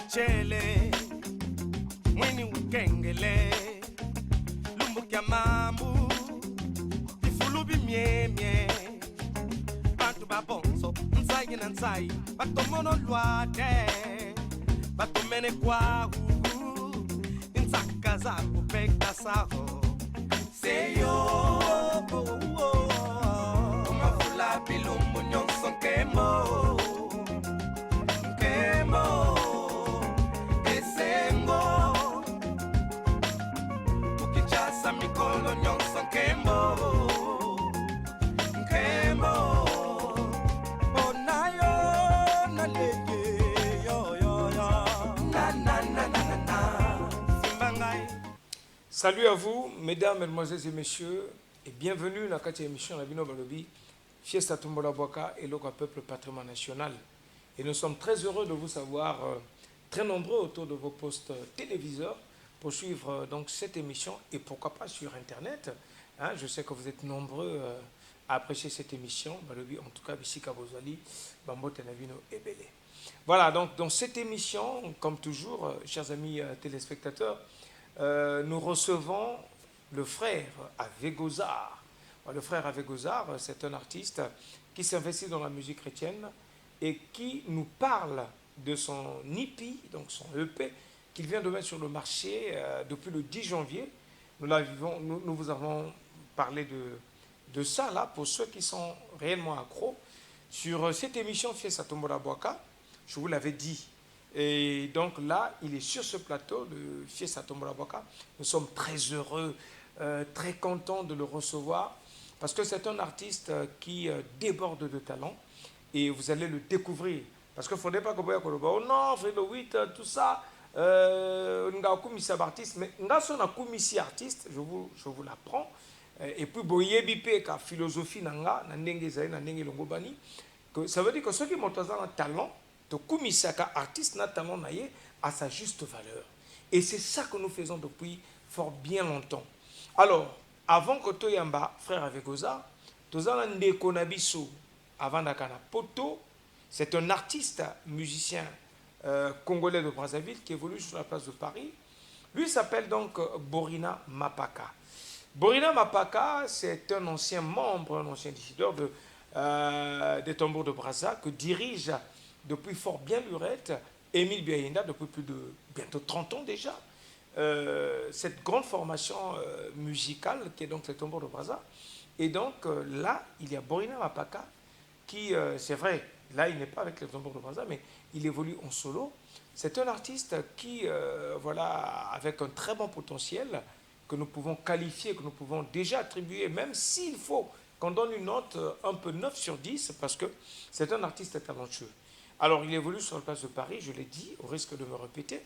chele mwini ukengele lumbu kya mambu ifulu bimyemye bantu babonso nsayi na nsayi batomono lwate batomene kwahu insaka zako peka saho seyo umafula bilumbu nyonso nkemo Salut à vous, mesdames, mesdemoiselles et messieurs, et bienvenue dans la émission La Bino Balobi, Fiesta Tombola Boaka et Loka Peuple Patrimoine National. Et nous sommes très heureux de vous savoir très nombreux autour de vos postes téléviseurs pour suivre donc cette émission et pourquoi pas sur Internet. Hein, je sais que vous êtes nombreux à apprécier cette émission. Balobi, en tout cas, Bissika Bozali, Bambo Tenavino et Belé. Voilà, donc dans cette émission, comme toujours, chers amis téléspectateurs, nous recevons le frère Avegozar. Le frère Avegozar, c'est un artiste qui s'investit dans la musique chrétienne et qui nous parle de son EP, donc son EP, qu'il vient de mettre sur le marché depuis le 10 janvier. Nous vous avons parlé de ça, là, pour ceux qui sont réellement accros. Sur cette émission Fiesta Tombola Boaka, je vous l'avais dit. Et donc là, il est sur ce plateau de Fiesta Tombola Boaka. Nous sommes très heureux, très contents de le recevoir parce que c'est un artiste qui déborde de talent et vous allez le découvrir. Parce qu'il ne faudrait pas que vous dites oh non, Fredo 8, tout ça, on a commis artiste, mais on a son commis artiste, je vous l'apprends. Et puis, boye bipé ka philosophie nanga, nandenge zaï, nandenge longobani, ça veut dire que ceux qui montrent un talent, de Kumisaka, artiste natamment naïe, à sa juste valeur. Et c'est ça que nous faisons depuis fort bien longtemps. Alors, avant que Toyamba, frère Avegozar, Tozana Ndeko Nabiso, avant Dakana Poto, c'est un artiste, musicien congolais de Brazzaville qui évolue sur la place de Paris. Lui s'appelle donc Borina Mapaka. Borina Mapaka, c'est un ancien membre, un ancien décideur des tambours de Brazza que dirige depuis fort bien lurette, Émile Biayenda, depuis plus de bientôt 30 ans déjà, cette grande formation musicale qui est donc le tambour de Brazza. Et donc là, il y a Borina Mapaka qui, c'est vrai, là il n'est pas avec le tambour de Brazza, mais il évolue en solo. C'est un artiste qui, voilà, avec un très bon potentiel, que nous pouvons qualifier, que nous pouvons déjà attribuer, même s'il faut qu'on donne une note un peu 9 sur 10, parce que c'est un artiste talentueux. Alors, il évolue sur la place de Paris, je l'ai dit, au risque de me répéter.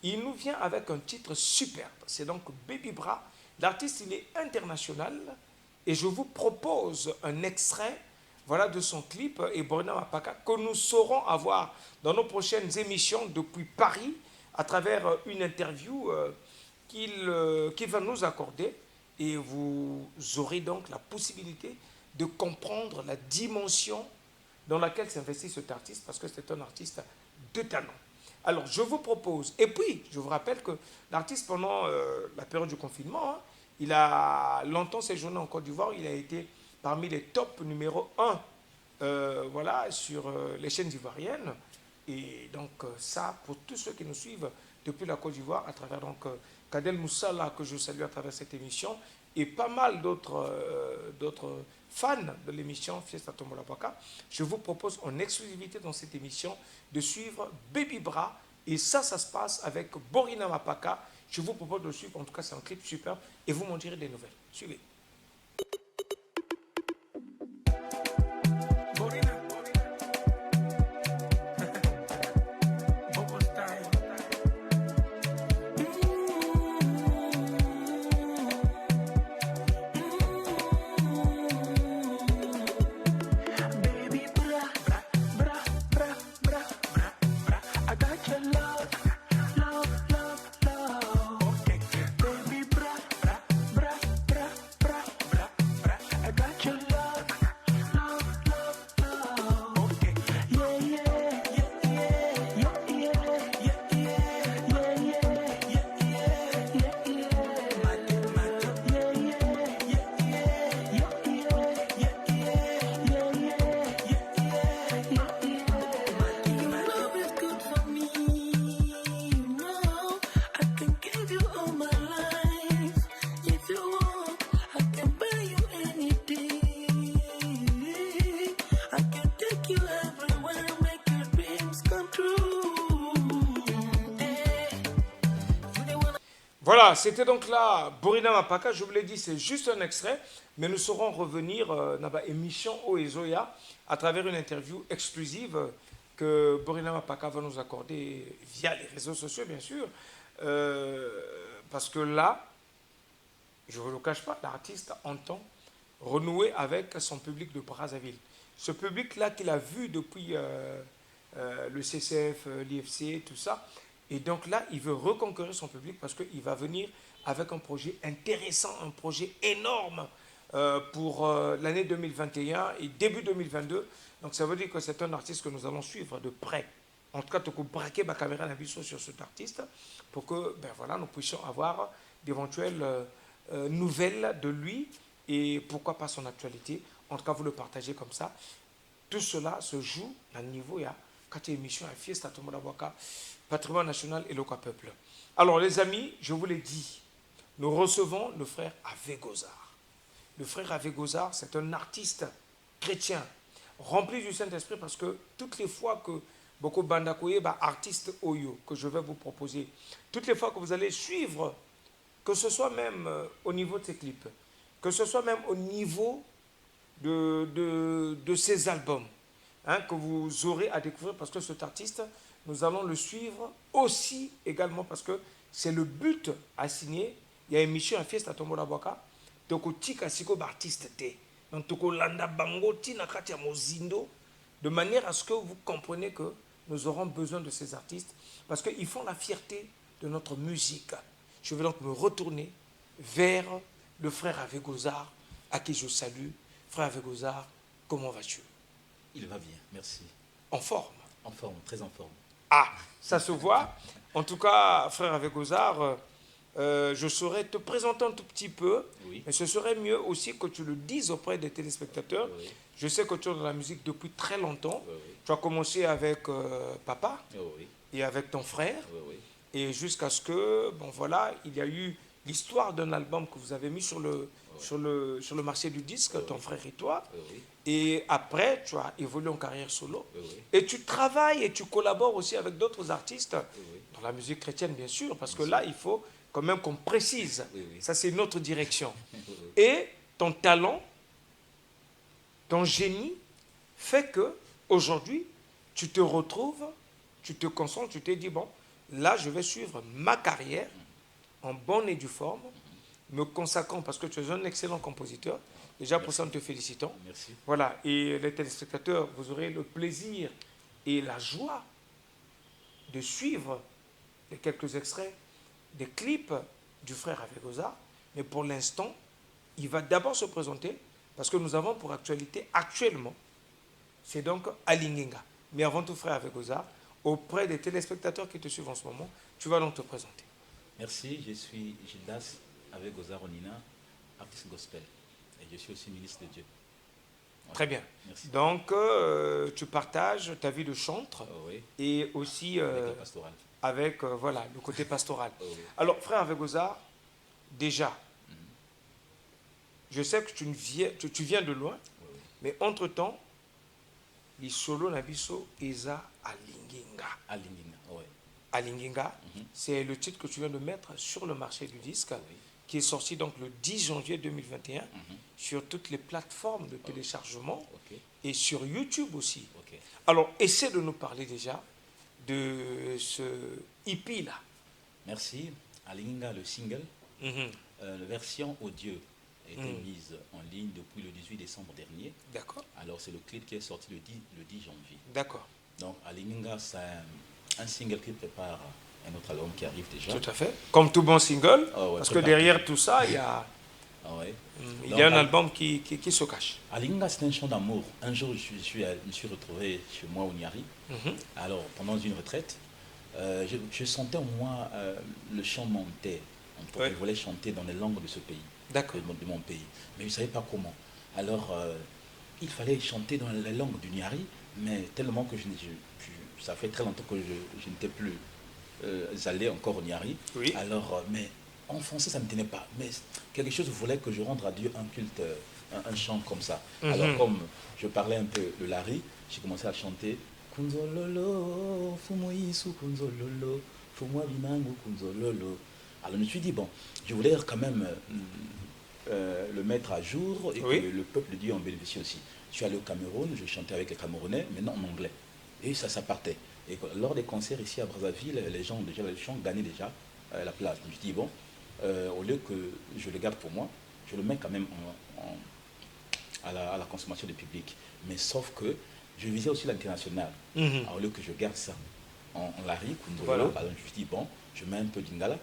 Il nous vient avec un titre superbe. C'est donc Baby Bra. L'artiste, il est international. Et je vous propose un extrait voilà, de son clip, et Borina Mapaka, que nous saurons avoir dans nos prochaines émissions depuis Paris, à travers une interview qu'il va nous accorder. Et vous aurez donc la possibilité de comprendre la dimension dans laquelle s'investit cet artiste, parce que c'est un artiste de talent. Alors, je vous propose, et puis, je vous rappelle que l'artiste, pendant la période du confinement, hein, il a longtemps séjourné en Côte d'Ivoire, il a été parmi les top numéro 1 voilà, sur les chaînes ivoiriennes. Et donc, ça, pour tous ceux qui nous suivent depuis la Côte d'Ivoire, à travers donc Kadel Moussala, que je salue à travers cette émission, et pas mal d'autres fans de l'émission Fiesta Tombola Boaka, je vous propose en exclusivité dans cette émission de suivre Baby Bra. Et ça se passe avec Borina Mapaka. Je vous propose de le suivre. En tout cas, c'est un clip superbe. Et vous m'en direz des nouvelles. Suivez. Love, love, love. Baby, bra, bra, bra, bra, bra. Voilà, c'était donc là Borina Mapaka. Je vous l'ai dit, c'est juste un extrait, mais nous saurons revenir dans la émission Oezoya à travers une interview exclusive que Borina Mapaka va nous accorder via les réseaux sociaux, bien sûr. Parce que là, je ne vous le cache pas, l'artiste entend renouer avec son public de Brazzaville. Ce public-là qu'il a vu depuis le CCF, l'IFC, tout ça. Et donc là, il veut reconquérir son public parce qu'il va venir avec un projet intéressant, un projet énorme pour l'année 2021 et début 2022. Donc ça veut dire que c'est un artiste que nous allons suivre de près. En tout cas, tu peux braquer ma caméra sur cet artiste pour que ben voilà, nous puissions avoir d'éventuelles nouvelles de lui et pourquoi pas son actualité. En tout cas, vous le partagez comme ça. Tout cela se joue à niveau, il y a 4 émissions à Fiesta Tomodabwaka, Patrimoine national et local peuple. Alors, les amis, je vous l'ai dit, nous recevons le frère Ave Gozar. Le frère Ave Gozar, c'est un artiste chrétien, rempli du Saint-Esprit, parce que toutes les fois que beaucoup bandakoye, artiste Oyo, que je vais vous proposer, toutes les fois que vous allez suivre, que ce soit même au niveau de ses clips, que ce soit même au niveau de ses albums, hein, que vous aurez à découvrir, parce que cet artiste, nous allons le suivre aussi également parce que c'est le but à signer. Il y a une émission à Fiesta Tombola Boaka, toko tika siko artiste te, donc toko landa bango tina katia mozindo, de manière à ce que vous compreniez que nous aurons besoin de ces artistes parce qu'ils font la fierté de notre musique. Je vais donc me retourner vers le frère Ave Gozar, à qui je salue. Frère Ave Gozar, comment vas-tu? Il va bien, merci. En forme? En forme, très en forme. Ah, ça se voit. En tout cas, frère Ave Gozar, je saurais te présenter un tout petit peu, oui. Mais ce serait mieux aussi que tu le dises auprès des téléspectateurs. Oui. Je sais que tu es dans la musique depuis très longtemps. Oui. Tu as commencé avec papa Oui. et avec ton frère. Oui. Et jusqu'à ce que, bon voilà, il y a eu l'histoire d'un album que vous avez mis sur le, sur le marché du disque, ton frère et toi. Oui. Et après, tu as évolué en carrière solo. Oui. Et tu travailles et tu collabores aussi avec d'autres artistes, Oui. dans la musique chrétienne, bien sûr, parce Bien que là, il faut quand même qu'on précise. Oui. Ça, c'est notre direction. Oui. Et ton talent, ton génie fait que aujourd'hui, tu te retrouves, tu te concentres, tu te dis, bon, là, je vais suivre ma carrière en bonne et due forme, me consacrant, parce que tu es un excellent compositeur. Déjà, pour ça, nous te félicitons. Merci. Voilà, et les téléspectateurs, vous aurez le plaisir et la joie de suivre les quelques extraits des clips du frère Ave Gozar. Mais pour l'instant, il va d'abord se présenter, parce que nous avons pour actualité, actuellement, c'est donc Alinginga. Mais avant tout, frère Ave Gozar, auprès des téléspectateurs qui te suivent en ce moment, tu vas donc te présenter. Merci, je suis Gildas Ave Gozar Onina, artiste gospel. Et je suis aussi ministre de Dieu. Voilà. Très bien. Merci. Donc, tu partages ta vie de chantre Oui. et aussi Avec la pastorale. avec voilà, le côté pastoral. Oui. Alors, frère Ave Gozar, déjà, je sais que tu viens de loin, Oui. mais entre-temps, les solo nabiso eza Alinginga. Alinginga, oui. Alinginga, c'est le titre que tu viens de mettre sur le marché du disque, Oui. qui est sorti donc le 10 janvier 2021 sur toutes les plateformes de téléchargement Ok. et sur YouTube aussi. Ok. Alors, essaie de nous parler déjà de ce hippie-là. Merci. Alinginga, le single, la version audio a été mise en ligne depuis le 18 décembre dernier. D'accord. Alors, c'est le clip qui est sorti le 10 janvier. D'accord. Donc, Alinginga, c'est un single qui prépare un autre album qui arrive déjà. Tout à fait. Comme tout bon single, Oh, ouais, parce que prépare derrière tout ça, il y a, Ah ouais. il Donc, y a un album qui se cache. Alinginga, c'est un chant d'amour. Un jour, je me suis retrouvé chez moi au Niari. Alors, pendant une retraite, je sentais en moi le chant monter. Ouais. Je voulais chanter dans les langues de ce pays, D'accord. de mon pays. Mais je ne savais pas comment. Alors, il fallait chanter dans les langues du Niari, mais tellement que ça fait très longtemps que je n'étais plus allé encore au Niari. Oui. Alors, mais en français, ça ne me tenait pas. Mais quelque chose voulait que je rende à Dieu un culte, un chant comme ça. Alors, comme je parlais un peu de Lari, j'ai commencé à chanter Kunzololo, Fumoisu Kunzololo, Fumwa Bimangu Kunzololo. Alors je me suis dit, bon, je voulais quand même le mettre à jour et Oui. que le peuple de Dieu en bénéficie aussi. Je suis allé au Cameroun, je chantais avec les Camerounais, maintenant en anglais. Et ça partait. Et lors des concerts ici à Brazzaville, les gens gagnaient déjà la place. Je me suis dit, bon, au lieu que je le garde pour moi, je le mets quand même à la consommation du public. Mais sauf que je visais aussi l'international. Alors, au lieu que je garde ça en Lari, Kundolo, Voilà. alors je me suis dit, bon, je mets un peu d'Ingala,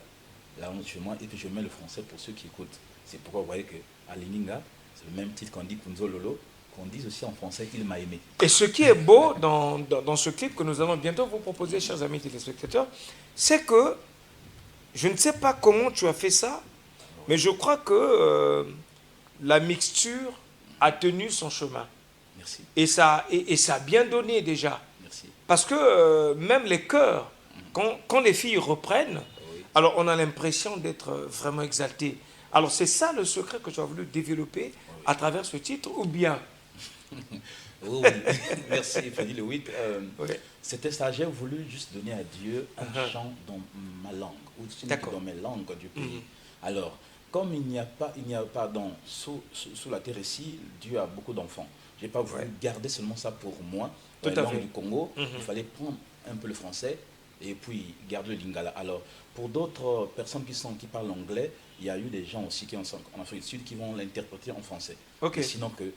là chez moi, et puis je mets le français pour ceux qui écoutent. C'est pourquoi vous voyez qu'à l'Ininga, c'est le même titre qu'on dit Kunzololo, qu'on dise aussi en français il m'a aimé. Et ce qui est beau dans ce clip que nous allons bientôt vous proposer, chers amis téléspectateurs, c'est que je ne sais pas comment tu as fait ça, mais je crois que la mixture a tenu son chemin. Merci, Et ça a bien donné déjà. merci. Parce que même les chœurs, quand les filles reprennent, Oui. alors on a l'impression d'être vraiment exalté. Alors c'est ça le secret que tu as voulu développer à travers ce titre, ou bien Oh oui, merci Freddy Le 8. Oui. C'était ça, j'ai voulu juste donner à Dieu un Uh-huh. chant dans ma langue, ou sinon D'accord. dans mes langues du pays. Alors, comme il n'y a pas sous la terre ici, Dieu a beaucoup d'enfants. Je n'ai pas voulu Ouais. garder seulement ça pour moi, Tout la à langue fait. du Congo. Il fallait prendre un peu le français et puis garder le lingala. Alors, pour d'autres personnes qui parlent anglais, il y a eu des gens aussi qui en Afrique du Sud qui vont l'interpréter en français. Ok. Et sinon que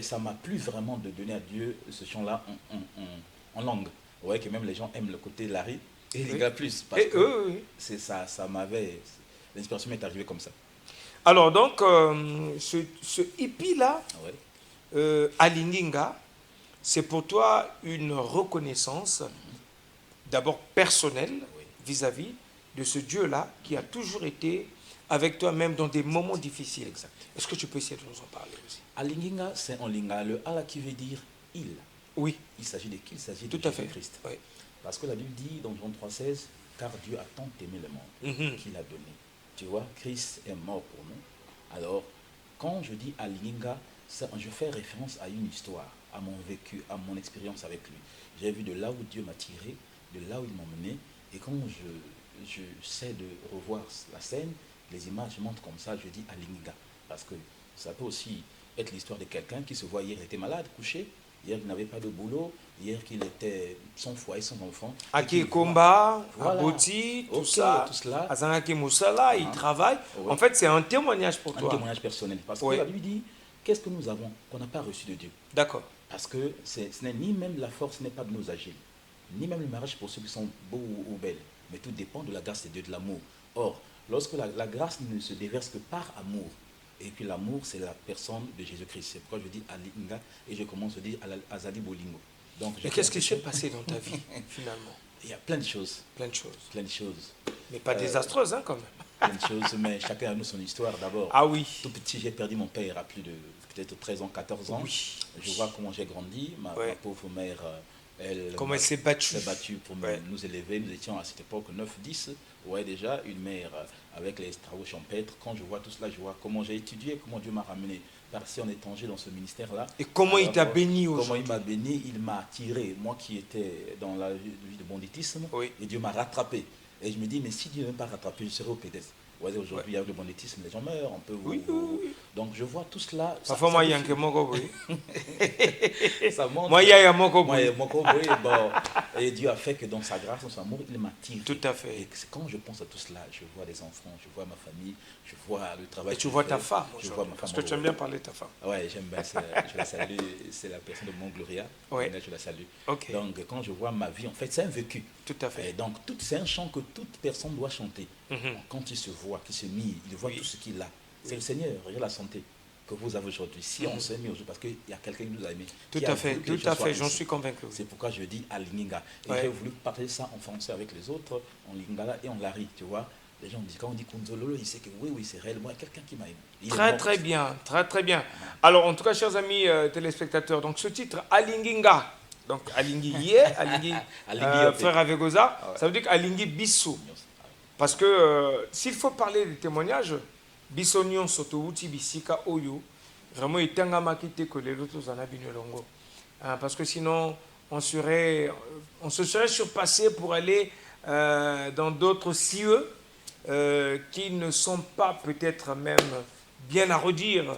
ça m'a plu vraiment de donner à Dieu ce chant-là en langue. Vous voyez que même les gens aiment le côté Larry et les Oui. gars plus. Parce Et que eux, oui. c'est ça m'avait... L'inspiration m'est arrivée comme ça. Alors donc, ce hippie-là, Ah ouais. Alinginga, c'est pour toi une reconnaissance, d'abord personnelle, Oui. vis-à-vis de ce Dieu-là qui a toujours été avec toi, même dans des moments difficiles. Exact. Est-ce que tu peux essayer de nous en parler aussi? Alinginga, c'est en lingala le ala qui veut dire il. Oui, Il s'agit de qui? Il s'agit tout de à fait. Jésus-Christ. Oui. Parce que la Bible dit dans Jean 3,16, car Dieu a tant aimé le monde Mhm. qu'il a donné. Tu vois, Christ est mort pour nous. Alors, quand je dis Alinginga, je fais référence à une histoire, à mon vécu, à mon expérience avec lui. J'ai vu de là où Dieu m'a tiré, de là où il m'a mené. Et quand je sais de revoir la scène, les images montrent comme ça, je dis Alinginga. Parce que ça peut aussi être l'histoire de quelqu'un qui se voit hier, il était malade, couché. Hier, il n'avait pas de boulot. Hier, qu'il était sans foyer, sans enfant. Aki Komba, Voilà. Aboti, tout Ok, ça. tout cela. Azanaki Moussala, il travaille. Oui. En fait, c'est un témoignage pour Un toi. témoignage personnel. Parce Oui. que la Bible dit, qu'est-ce que nous avons qu'on n'a pas reçu de Dieu? D'accord. Parce que ce n'est ni même la force n'est pas de nos agiles, ni même le mariage pour ceux qui sont beaux ou belles, mais tout dépend de la grâce de Dieu, de l'amour. Or, lorsque la grâce ne se déverse que par amour, et puis l'amour, c'est la personne de Jésus-Christ. C'est pourquoi je dis Alinga et je commence à dire Azali Bolingo. Donc, Mais qu'est-ce qui s'est passé dans ta vie, finalement? Il y a plein de choses, Plein de choses. plein de choses, Mais pas désastreuses, hein, quand même. plein de choses, mais chacun a nous son histoire. D'abord, Ah oui. tout petit, j'ai perdu mon père à plus de peut-être 13 ans, 14 ans. Oui. Je vois comment j'ai grandi. Ma pauvre mère, Comment elle s'est battue. s'est battue pour nous élever. Nous étions à cette époque 9-10. Ouais, déjà, une mère avec les travaux champêtres. Quand je vois tout cela, je vois comment j'ai étudié, comment Dieu m'a ramené par-ci en étranger dans ce ministère-là. Et comment il t'a Alors, béni Comment aujourd'hui? il m'a béni, il m'a attiré, moi qui étais dans la vie de banditisme, Oui. et Dieu m'a rattrapé. Et je me dis, mais si Dieu ne m'a pas rattrapé, je serais au PDS. Ouais, aujourd'hui, il y a le banditisme, les gens meurent, on peut Oui, oui, oui. Donc je vois tout cela. Parfois, moi, il y a un moko, oui. ça montre. Moi, il y a un moko, Moi, oui. oui, bon. Et Dieu a fait que dans sa grâce, dans son amour, il m'a tiré. Tout à fait. Et quand je pense à tout cela, je vois les enfants, je vois ma famille, je vois le travail. Et tu que vois je ta fais, femme je vois aujourd'hui. ma Parce femme. que tu aimes bien parler de ta femme. Ouais, j'aime bien, je la salue, c'est la personne de mon Gloria. Ouais. Je la salue. Ok. Donc quand je vois ma vie, en fait, c'est un vécu. Tout à fait. Et donc c'est un chant que toute personne doit chanter. Mhm. Quand il se voit, qu'il se mire, il voit Oui. tout ce qu'il a. C'est le Seigneur, regarde la santé que vous avez aujourd'hui. Si on s'est mis aujourd'hui, parce qu'il y a quelqu'un qui nous a aimés. Tout qui a à fait, voulu que tout je à sois fait, j'en ici. suis convaincu. C'est pourquoi je dis Alinga. Et Ouais. j'ai voulu partager ça en français avec les autres, en lingala et en lari, tu vois. Les gens disent, quand on dit Kunzololo, il sait que oui, c'est réellement quelqu'un qui m'a aimé. Il est Très mort. très bien, très très bien. Alors en tout cas, chers amis téléspectateurs, donc ce titre Alinginga, donc Alingi Yé, Alingi Alingi Yope. frère Avegoza, Ah ouais. ça veut dire qu'Alingi Bissou. Parce que s'il faut parler des témoignages, Bissonion Sotouti Bissika Oyo, vraiment il tengama quitté que les autres en abîment longo. Parce que sinon on se serait surpassé pour aller dans d'autres cieux. qui ne sont pas peut-être même bien à redire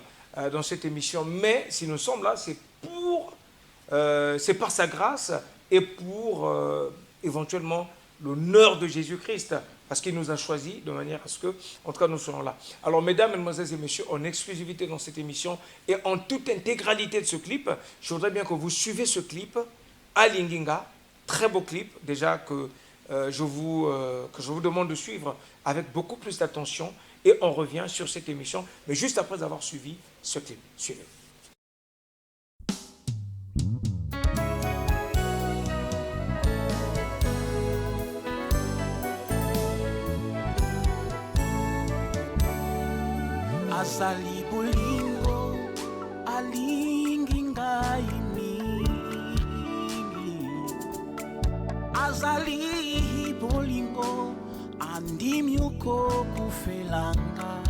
dans cette émission, mais si nous sommes là, c'est par sa grâce et pour éventuellement l'honneur de Jésus-Christ, parce qu'il nous a choisis de manière à ce que, en tout cas, nous serons là. Alors, mesdames, mesdemoiselles et messieurs, en exclusivité dans cette émission et en toute intégralité de ce clip, je voudrais bien que vous suivez ce clip à Linginga, très beau clip, déjà que je vous demande de suivre avec beaucoup plus d'attention, et on revient sur cette émission, mais juste après avoir suivi ce clip. Suivez. Azali bolingo alingi ngai mingi, azali bolingo andimi okokufela ngai.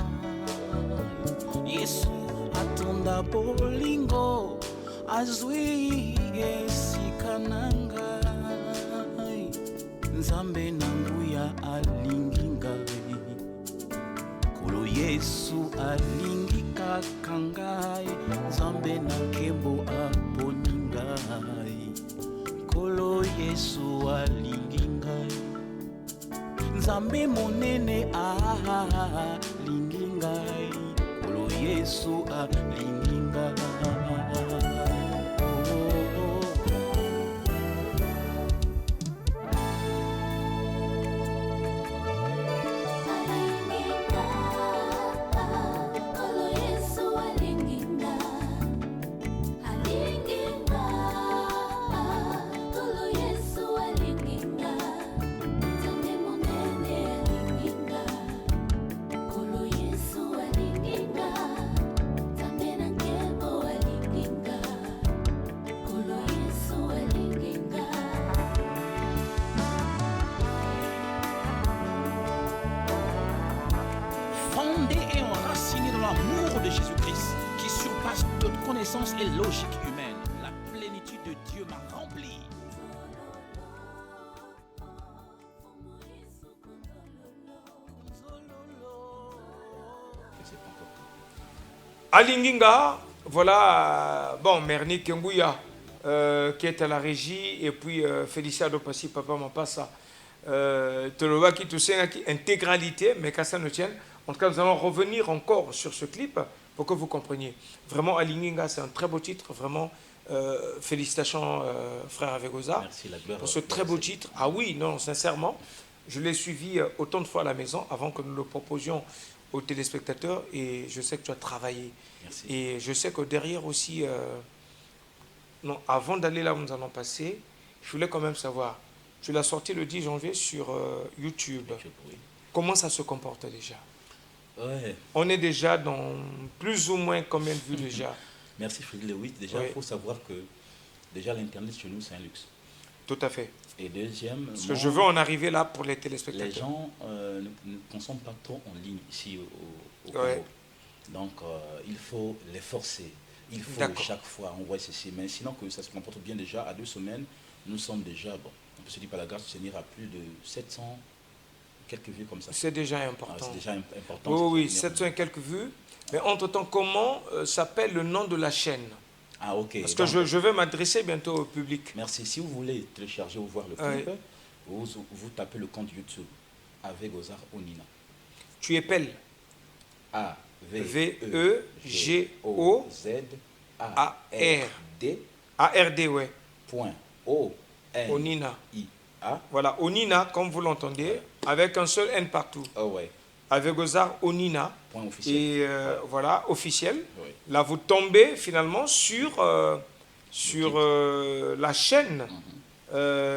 Yesu atonda bolingo azwi esika na ngai, Nzambe na nguya alingi ngai. Kolo Yesu alingi kaka ngai, Nzambe na nkembo aponi ngai. Kolo Yesu alingi ngai, Nzambe monene alingi ngai. Kolo Yesu alingi ngai. Fondé et enraciné dans l'amour de Jésus-Christ, qui surpasse toute connaissance et logique humaine, la plénitude de Dieu m'a rempli. Alinginga, voilà, bon, Merni Kengouya, qui est à la régie, et puis Félicia Dopassi, Papa Mapassa, Toloba qui tousse intégralité, mais qu'à ça ne tienne. En tout cas, nous allons revenir encore sur ce clip pour que vous compreniez. Vraiment, Alinginga, c'est un très beau titre, vraiment. Félicitations, frère Avegoza. Merci, la gloire. Pour ce très beau titre. Ah oui, non, sincèrement, je l'ai suivi autant de fois à la maison avant que nous le proposions aux téléspectateurs, et je sais que tu as travaillé. Merci. Et je sais que derrière aussi, non, avant d'aller là où nous allons passer, je voulais quand même savoir, tu l'as sorti le 10 janvier sur YouTube. Oui. Comment ça se comporte déjà? Ouais. On est déjà dans plus ou moins combien de vues déjà? Merci Frédéric Lewis. Déjà, il faut savoir que déjà l'Internet chez nous, c'est un luxe. Tout à fait. Et deuxième, parce que je veux en arriver là pour les téléspectateurs. Les gens ne consomment pas trop en ligne ici au Congo. Donc, il faut les forcer. Il faut chaque fois envoyer ceci. Mais sinon, que ça se comporte bien déjà, à 2 semaines, nous sommes déjà, bon, on peut se dire par la grâce du Seigneur, à plus de 700 quelques vues comme ça. C'est déjà important. C'est déjà important. Oui, oui, 700 et quelques vues. Mais entre-temps, comment s'appelle le nom de la chaîne? Ah, ok. Parce que donc, je vais m'adresser bientôt au public. Merci. Si vous voulez télécharger ou voir le clip, vous tapez le compte YouTube Avegoza Onina. Tu épelles A-V-E-G-O-Z-A-R-D. A-R-D, ouais. Point O-N-I-A. Voilà, Onina, comme vous l'entendez, avec un seul N partout. Oh, ouais. Avegoza Onina. Point officiel. Et voilà, officiel. Oui. Là, vous tombez finalement sur la chaîne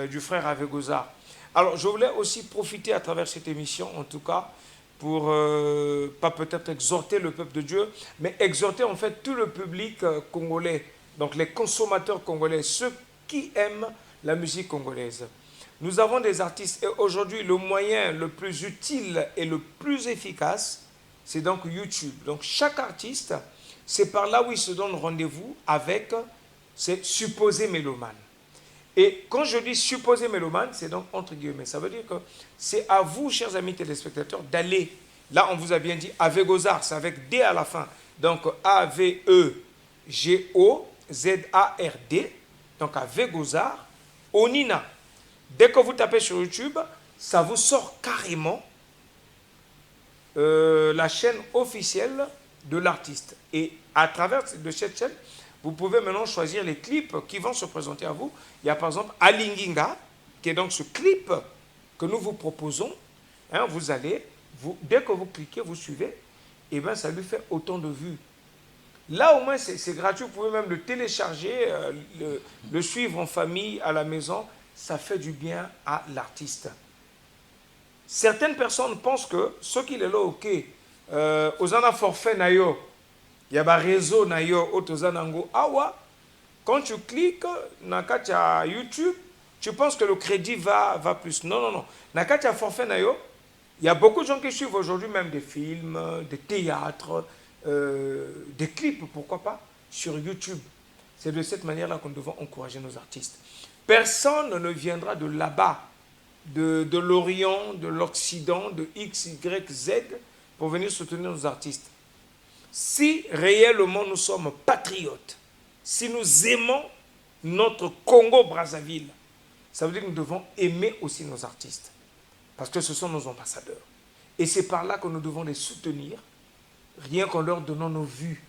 du frère Avegoza. Alors, je voulais aussi profiter à travers cette émission, en tout cas, pour, pas peut-être exhorter le peuple de Dieu, mais exhorter en fait tout le public congolais, donc les consommateurs congolais, ceux qui aiment la musique congolaise. Nous avons des artistes, et aujourd'hui, le moyen le plus utile et le plus efficace, c'est donc YouTube. Donc, chaque artiste, c'est par là où il se donne rendez-vous avec ses supposés mélomanes. Et quand je dis supposé mélomane, c'est donc entre guillemets. Ça veut dire que c'est à vous, chers amis téléspectateurs, d'aller. Là, on vous a bien dit Avegozard, c'est avec D à la fin. Donc A-V-E-G-O-Z-A-R-D. Donc Avegozard, Onina. Dès que vous tapez sur YouTube, ça vous sort carrément la chaîne officielle de l'artiste. Et à travers de cette chaîne, vous pouvez maintenant choisir les clips qui vont se présenter à vous. Il y a par exemple Alinginga, qui est donc ce clip que nous vous proposons. Hein, vous allez, dès que vous cliquez, vous suivez, et bien ça lui fait autant de vues. Là au moins c'est gratuit, vous pouvez même le télécharger, le suivre en famille, à la maison. Ça fait du bien à l'artiste. Certaines personnes pensent que ce qu'il est là, ok, aux ana forfait nayo, il y a un réseau nayo, otozanango awa. Quand tu cliques na YouTube, tu penses que le crédit va plus. Non, non, non. Na forfait nayo, il y a beaucoup de gens qui suivent aujourd'hui même des films, des théâtres, des clips, pourquoi pas, sur YouTube. C'est de cette manière-là que nous devons encourager nos artistes. Personne ne viendra de là-bas, de l'Orient, de l'Occident, de X, Y, Z, pour venir soutenir nos artistes. Si réellement nous sommes patriotes, si nous aimons notre Congo-Brazzaville, ça veut dire que nous devons aimer aussi nos artistes. Parce que ce sont nos ambassadeurs. Et c'est par là que nous devons les soutenir, rien qu'en leur donnant nos vues.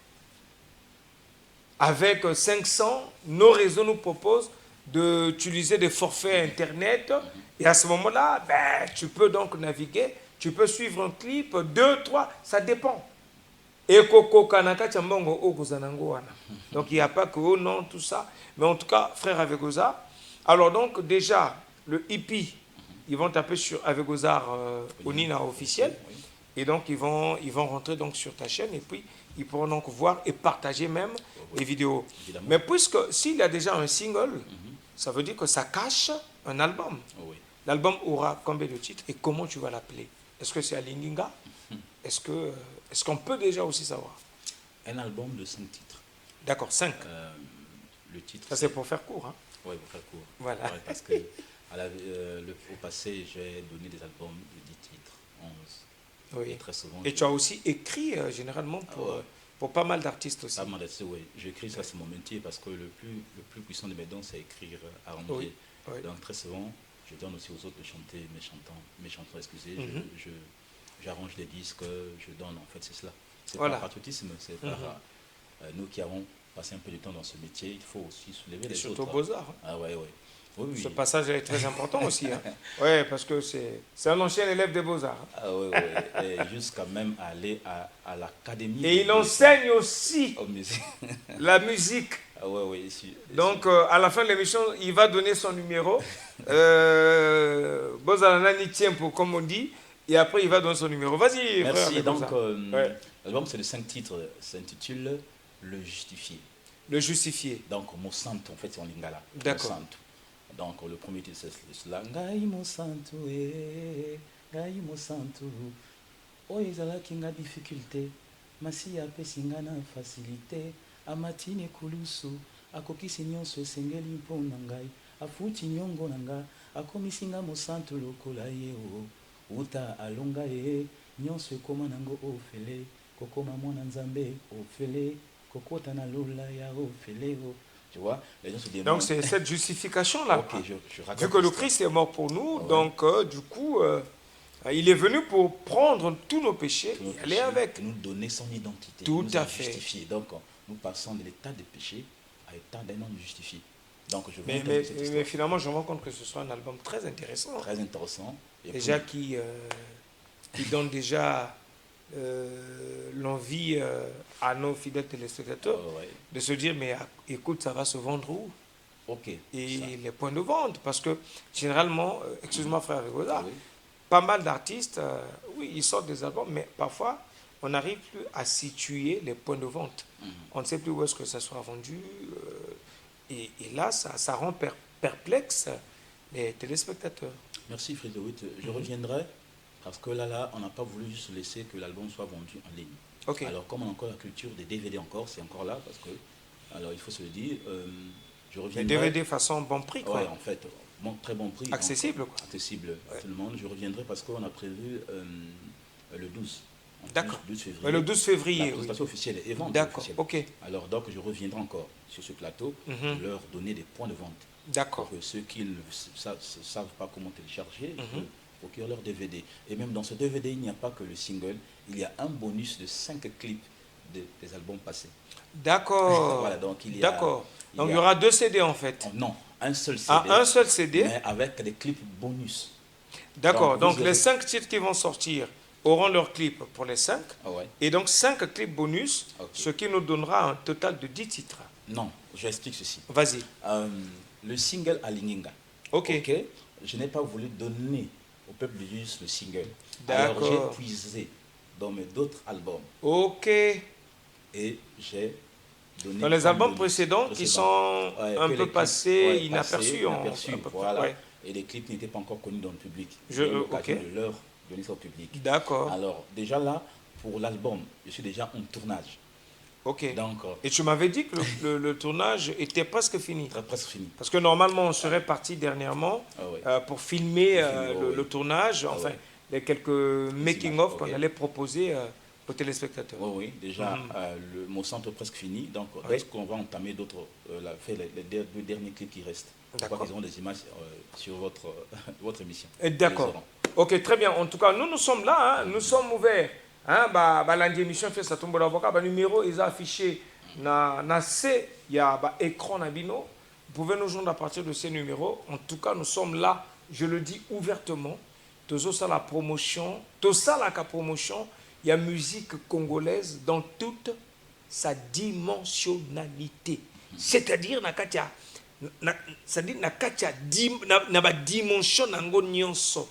Avec 500, nos réseaux nous proposent d'utiliser des forfaits Internet. Et à ce moment-là, ben, tu peux donc naviguer, tu peux suivre un clip, 2, 3, ça dépend. Et Koko Kanaka Tchambongo Okuzanango wana. Donc il n'y a pas que oh non, tout ça. Mais en tout cas, frère Avegoza. Alors donc déjà, le hippie, ils vont taper sur Avegozard Onina officiel. Et donc ils vont rentrer donc sur ta chaîne et puis ils pourront donc voir et partager même les vidéos. Évidemment. Mais puisque s'il y a déjà un single, ça veut dire que ça cache un album. Oui. L'album aura combien de titres et comment tu vas l'appeler? Est-ce que c'est Alinginga? Est-ce qu'on peut déjà aussi savoir? Un album de 5 titres. D'accord, 5. Le titre. Ça c'est pour faire court, hein? Oui, pour faire court. Voilà. Ouais, parce que au passé, j'ai donné des albums de 10 titres, 11. Oui. Et très souvent. Et tu as aussi écrit généralement pour pas mal d'artistes aussi. Pas mal d'artistes, oui. J'écris, ça c'est mon métier parce que le plus puissant de mes dons, c'est écrire, arranger. Oui. Oui. Donc très souvent, je donne aussi aux autres de chanter mes chansons, excusez. J'arrange des disques, je donne, en fait, c'est cela. C'est pas patriotisme, c'est par nous qui avons passé un peu de temps dans ce métier, il faut aussi soulever les autres. Surtout Beaux-Arts. Hein. Ah ouais, ouais. Oui, ce passage est très important aussi. Hein. Oui, parce que c'est un ancien élève des Beaux-Arts. Hein. Ah oui, oui. Et jusqu'à même aller à l'académie. Et il enseigne aussi la musique. Ah ouais, ouais, ici. Donc, à la fin de l'émission, il va donner son numéro. Beaux-Arts tient pour, comme on dit. Et après, il va donner son numéro. Vas-y, frère. Merci. Donc, l'album, c'est de 5 titres. S'intitule Le Justifié. Le Justifié. Donc, Monsanto, en fait, c'est en lingala. D'accord. Donc, le premier titre, c'est cela. Ngai Monsanto, Ngai Monsanto. Oh, ezalaki nga difficulté. Masi apesi nga na facilité. Amatini kulusu. Akokisi nyonso esengeli mpona ngai. Afuti nyongo na nga. Akomisi nga Monsanto lokola ye o. Uta alonga ye, nyonso ekoma nango ofele, kokoma mwana nzambe ofele, kokota na lula ya ofele o. Tu vois, les gens se demandent. Donc c'est cette justification-là. Ok, je raconte. Vu que le Christ est mort pour nous, donc du coup, il est venu pour prendre tous nos péchés et aller avec. Nous donner son identité. Tout nous à fait. Justifier. Donc nous passons de l'état de péché à l'état d'un homme justifié. Donc, mais finalement, je me rends compte que ce soit un album très intéressant. Très intéressant. Déjà qui donne déjà l'envie à nos fidèles téléspectateurs de se dire, mais écoute, ça va se vendre où? Et les points de vente. Parce que généralement, excuse-moi frère Rigosa, pas mal d'artistes, oui, ils sortent des albums, mais parfois, on n'arrive plus à situer les points de vente. On ne sait plus où est-ce que ça sera vendu. Et là, ça rend perplexe les téléspectateurs. Merci Frédéric. Je reviendrai parce que là, on n'a pas voulu juste laisser que l'album soit vendu en ligne. Okay. Alors, comme on a encore la culture des DVD encore, c'est encore là parce que, alors il faut se le dire, Je Le reviendrai. DVD façon bon prix, quoi. Ouais, en fait, très bon prix. Accessible, donc, quoi. accessible à tout le monde. Je reviendrai parce qu'on a prévu le 12. D'accord. 12 février. Ouais, le 12 février, La oui. présentation officielle et vente D'accord, officielle. ok. Alors, donc, je reviendrai encore sur ce plateau pour leur donner des points de vente. D'accord. Pour que ceux qui ne savent pas comment télécharger, peuvent procurer leur DVD. Et même dans ce DVD, il n'y a pas que le single, il y a un bonus de 5 clips des albums passés. D'accord. Voilà, donc il y a... D'accord. Donc il y aura 2 CD en fait. Non, un seul CD. Ah, un seul CD. Mais avec des clips bonus. D'accord. Donc vous les aurez- 5 titres qui vont sortir auront leur clip pour les 5. Ah ouais. Et donc 5 clips bonus, Ok. ce qui nous donnera un total de 10 titres. Non, je explique ceci. Vas-y. Le single Alinginga. Ok. Je n'ai pas voulu donner au peuple de juste le single. D'accord. Alors j'ai puisé dans mes d'autres albums Ok. et j'ai donné... Dans les comme albums bonus précédents qui sont Ouais, un que les peu clips, passés, ouais, inaperçus. inaperçus, un peu- voilà. ouais. Et les clips n'étaient pas encore connus dans le public. Je- J'ai eu l'occasion ok. de leur donner ça au public. D'accord. Alors, déjà là, pour l'album, je suis déjà en tournage. Ok. Donc, Et tu m'avais dit que le tournage était presque fini. presque fini. Parce que normalement, on serait parti dernièrement Ah ouais. pour filmer oui. le tournage, Ah enfin, ouais. les quelques making-of ok. qu'on allait proposer aux téléspectateurs. Oui, déjà, le mot centre presque fini. Donc, Oui. est-ce qu'on va entamer d'autres, faire les deux derniers clips qui restent? Je D'accord. crois qu'ils auront des images sur votre émission. D'accord. Ils auront. Ok, très bien. En tout cas, nous sommes là, hein, nous sommes ouverts. Hein, lundi émission fait ça tombe l'avocat, numéro est affiché na C, il y a écran nabino. Vous pouvez nous joindre à partir de ces numéros. En tout cas, nous sommes là, je le dis ouvertement. Tout ça la promotion, tout ça la promotion, il y a musique congolaise dans toute sa dimensionnalité. C'est-à-dire c'est-à-dire na ba dimension nango nyonso.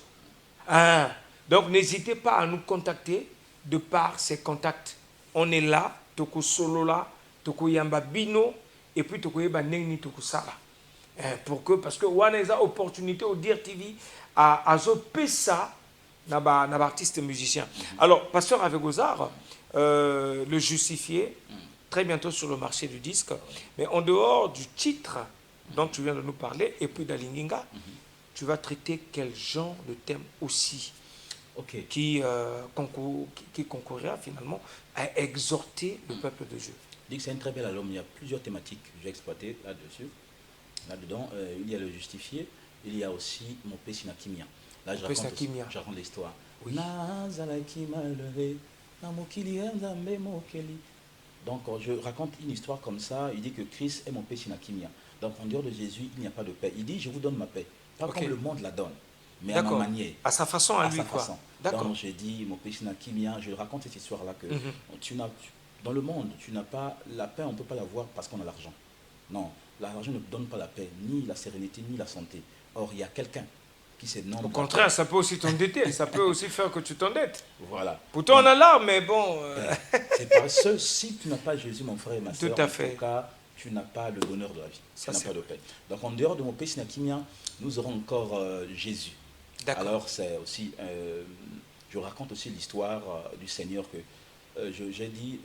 Ah, donc n'hésitez pas à nous contacter de par ces contacts. On est là, toko solo là, toko yamba bino, et puis toko yeba nengni toko sala. Pour que, parce que on a une opportunité au Dire TV à zoper ça na ba artiste musicien. Alors, Pasteur avec Gozar, le justifié, très bientôt sur le marché du disque, mais en dehors du titre dont tu viens de nous parler, et puis d'Alinginga, tu vas traiter quel genre de thème aussi Ok. qui concourra finalement à exhorter le peuple de Dieu. Je dis que c'est un très bel album. Il y a plusieurs thématiques que j'ai exploitées là-dessus. Là-dedans, il y a le justifié, il y a aussi mon Pessina Kimia. Là, je raconte l'histoire. Oui. Donc, je raconte une histoire comme ça. Il dit que Christ est mon Pessina Kimia. Donc, en dehors de Jésus, il n'y a pas de paix. Il dit, je vous donne ma paix. Pas Ok. comme le monde la donne, mais à ma manière. À sa façon, à À lui, sa quoi. façon. D'accord. Donc, j'ai dit, mon Pessina Kimia, je raconte cette histoire-là que dans le monde, tu n'as pas la paix, on ne peut pas l'avoir parce qu'on a l'argent. Non, l'argent ne donne pas la paix, ni la sérénité, ni la santé. Or, il y a quelqu'un qui s'est nommé. Au contraire, ça peut aussi t'endetter, ça peut aussi faire que tu t'endettes. Voilà. Pourtant, on a l'art, mais bon. C'est pas ce, si tu n'as pas Jésus, mon frère et ma soeur, Tout à en fait. tout cas, tu n'as pas le bonheur de la vie. Ça, Tu n'as c'est pas de paix. Donc, en dehors de mon Pessina Kimia, nous aurons encore Jésus. D'accord. Alors, c'est aussi, je raconte aussi l'histoire du Seigneur que j'ai dit,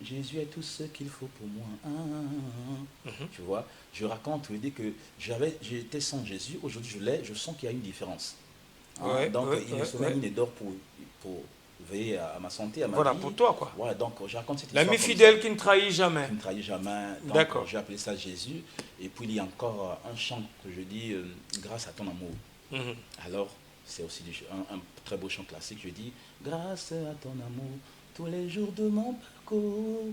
Jésus est tout ce qu'il faut pour moi. Tu vois, je raconte, je dis que j'étais sans Jésus, aujourd'hui je sens qu'il y a une différence. Ouais, donc, ouais, il ne ouais, sommeille, ouais. il ne dort pour veiller à ma santé, à ma Voilà, vie. pour toi, quoi. Voilà, donc je raconte cette histoire. L'ami comme fidèle ça, qui ne trahit jamais. qui ne trahit jamais. Donc, D'accord. j'ai appelé ça Jésus. Et puis, il y a encore un chant que je dis, grâce à ton amour. Mhm. Alors, c'est aussi un très beau chant classique. Je dis, grâce à ton amour, tous les jours de mon parcours,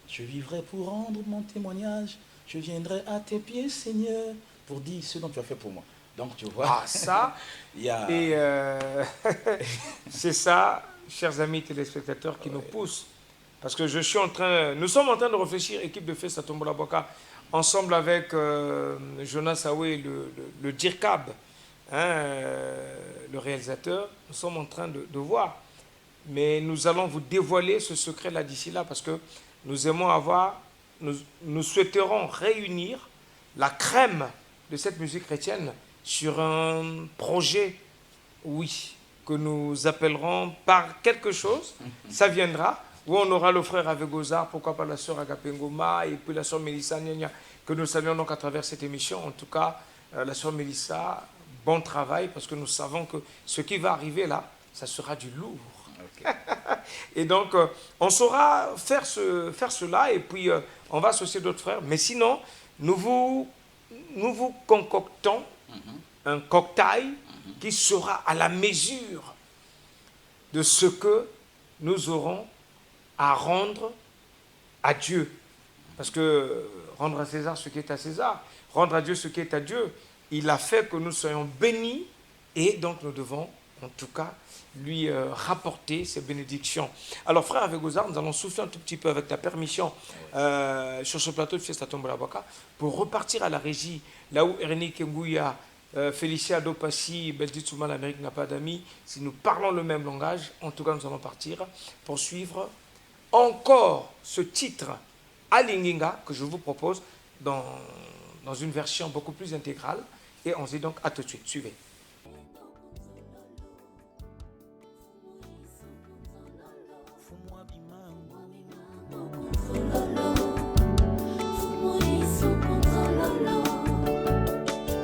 je vivrai pour rendre mon témoignage. Je viendrai à tes pieds, Seigneur, pour dire ce dont tu as fait pour moi. Donc, tu vois. Ah, ça. Il y a... Et c'est ça, chers amis téléspectateurs, qui nous pousse. Parce que nous sommes en train de réfléchir, équipe de Festa Tombola Boka, ensemble avec Jonas Aoué, le DIRCAB, hein, le réalisateur. Nous sommes en train de voir. Mais nous allons vous dévoiler ce secret-là d'ici là, parce que nous aimons nous souhaiterons réunir la crème de cette musique chrétienne sur un projet, oui, que nous appellerons par quelque chose. Ça viendra. où on aura le frère Avegozar, pourquoi pas la sœur Agapengoma, et puis la sœur Mélissa Nyanya, que nous saluons donc à travers cette émission. En tout cas, la sœur Mélissa, bon travail, parce que nous savons que ce qui va arriver là, ça sera du lourd. Okay. Et donc, on saura faire cela, et puis on va associer d'autres frères. Mais sinon, nous vous concoctons un cocktail qui sera à la mesure de ce que nous aurons à rendre à Dieu. Parce que rendre à César ce qui est à César, rendre à Dieu ce qui est à Dieu, il a fait que nous soyons bénis et donc nous devons en tout cas lui rapporter ses bénédictions. Alors frère Avegozar, nous allons souffler un tout petit peu avec ta permission sur ce plateau de Fiesta Tombola Boaka pour repartir à la régie, là où Ernie Kengouya, Félicia Dopassi, Beldi Tsouman, l'Amérique n'a pas d'amis. Si nous parlons le même langage, en tout cas nous allons partir pour suivre encore ce titre Alinginga que je vous propose dans une version beaucoup plus intégrale. Et on se dit donc à tout de suite. Suivez.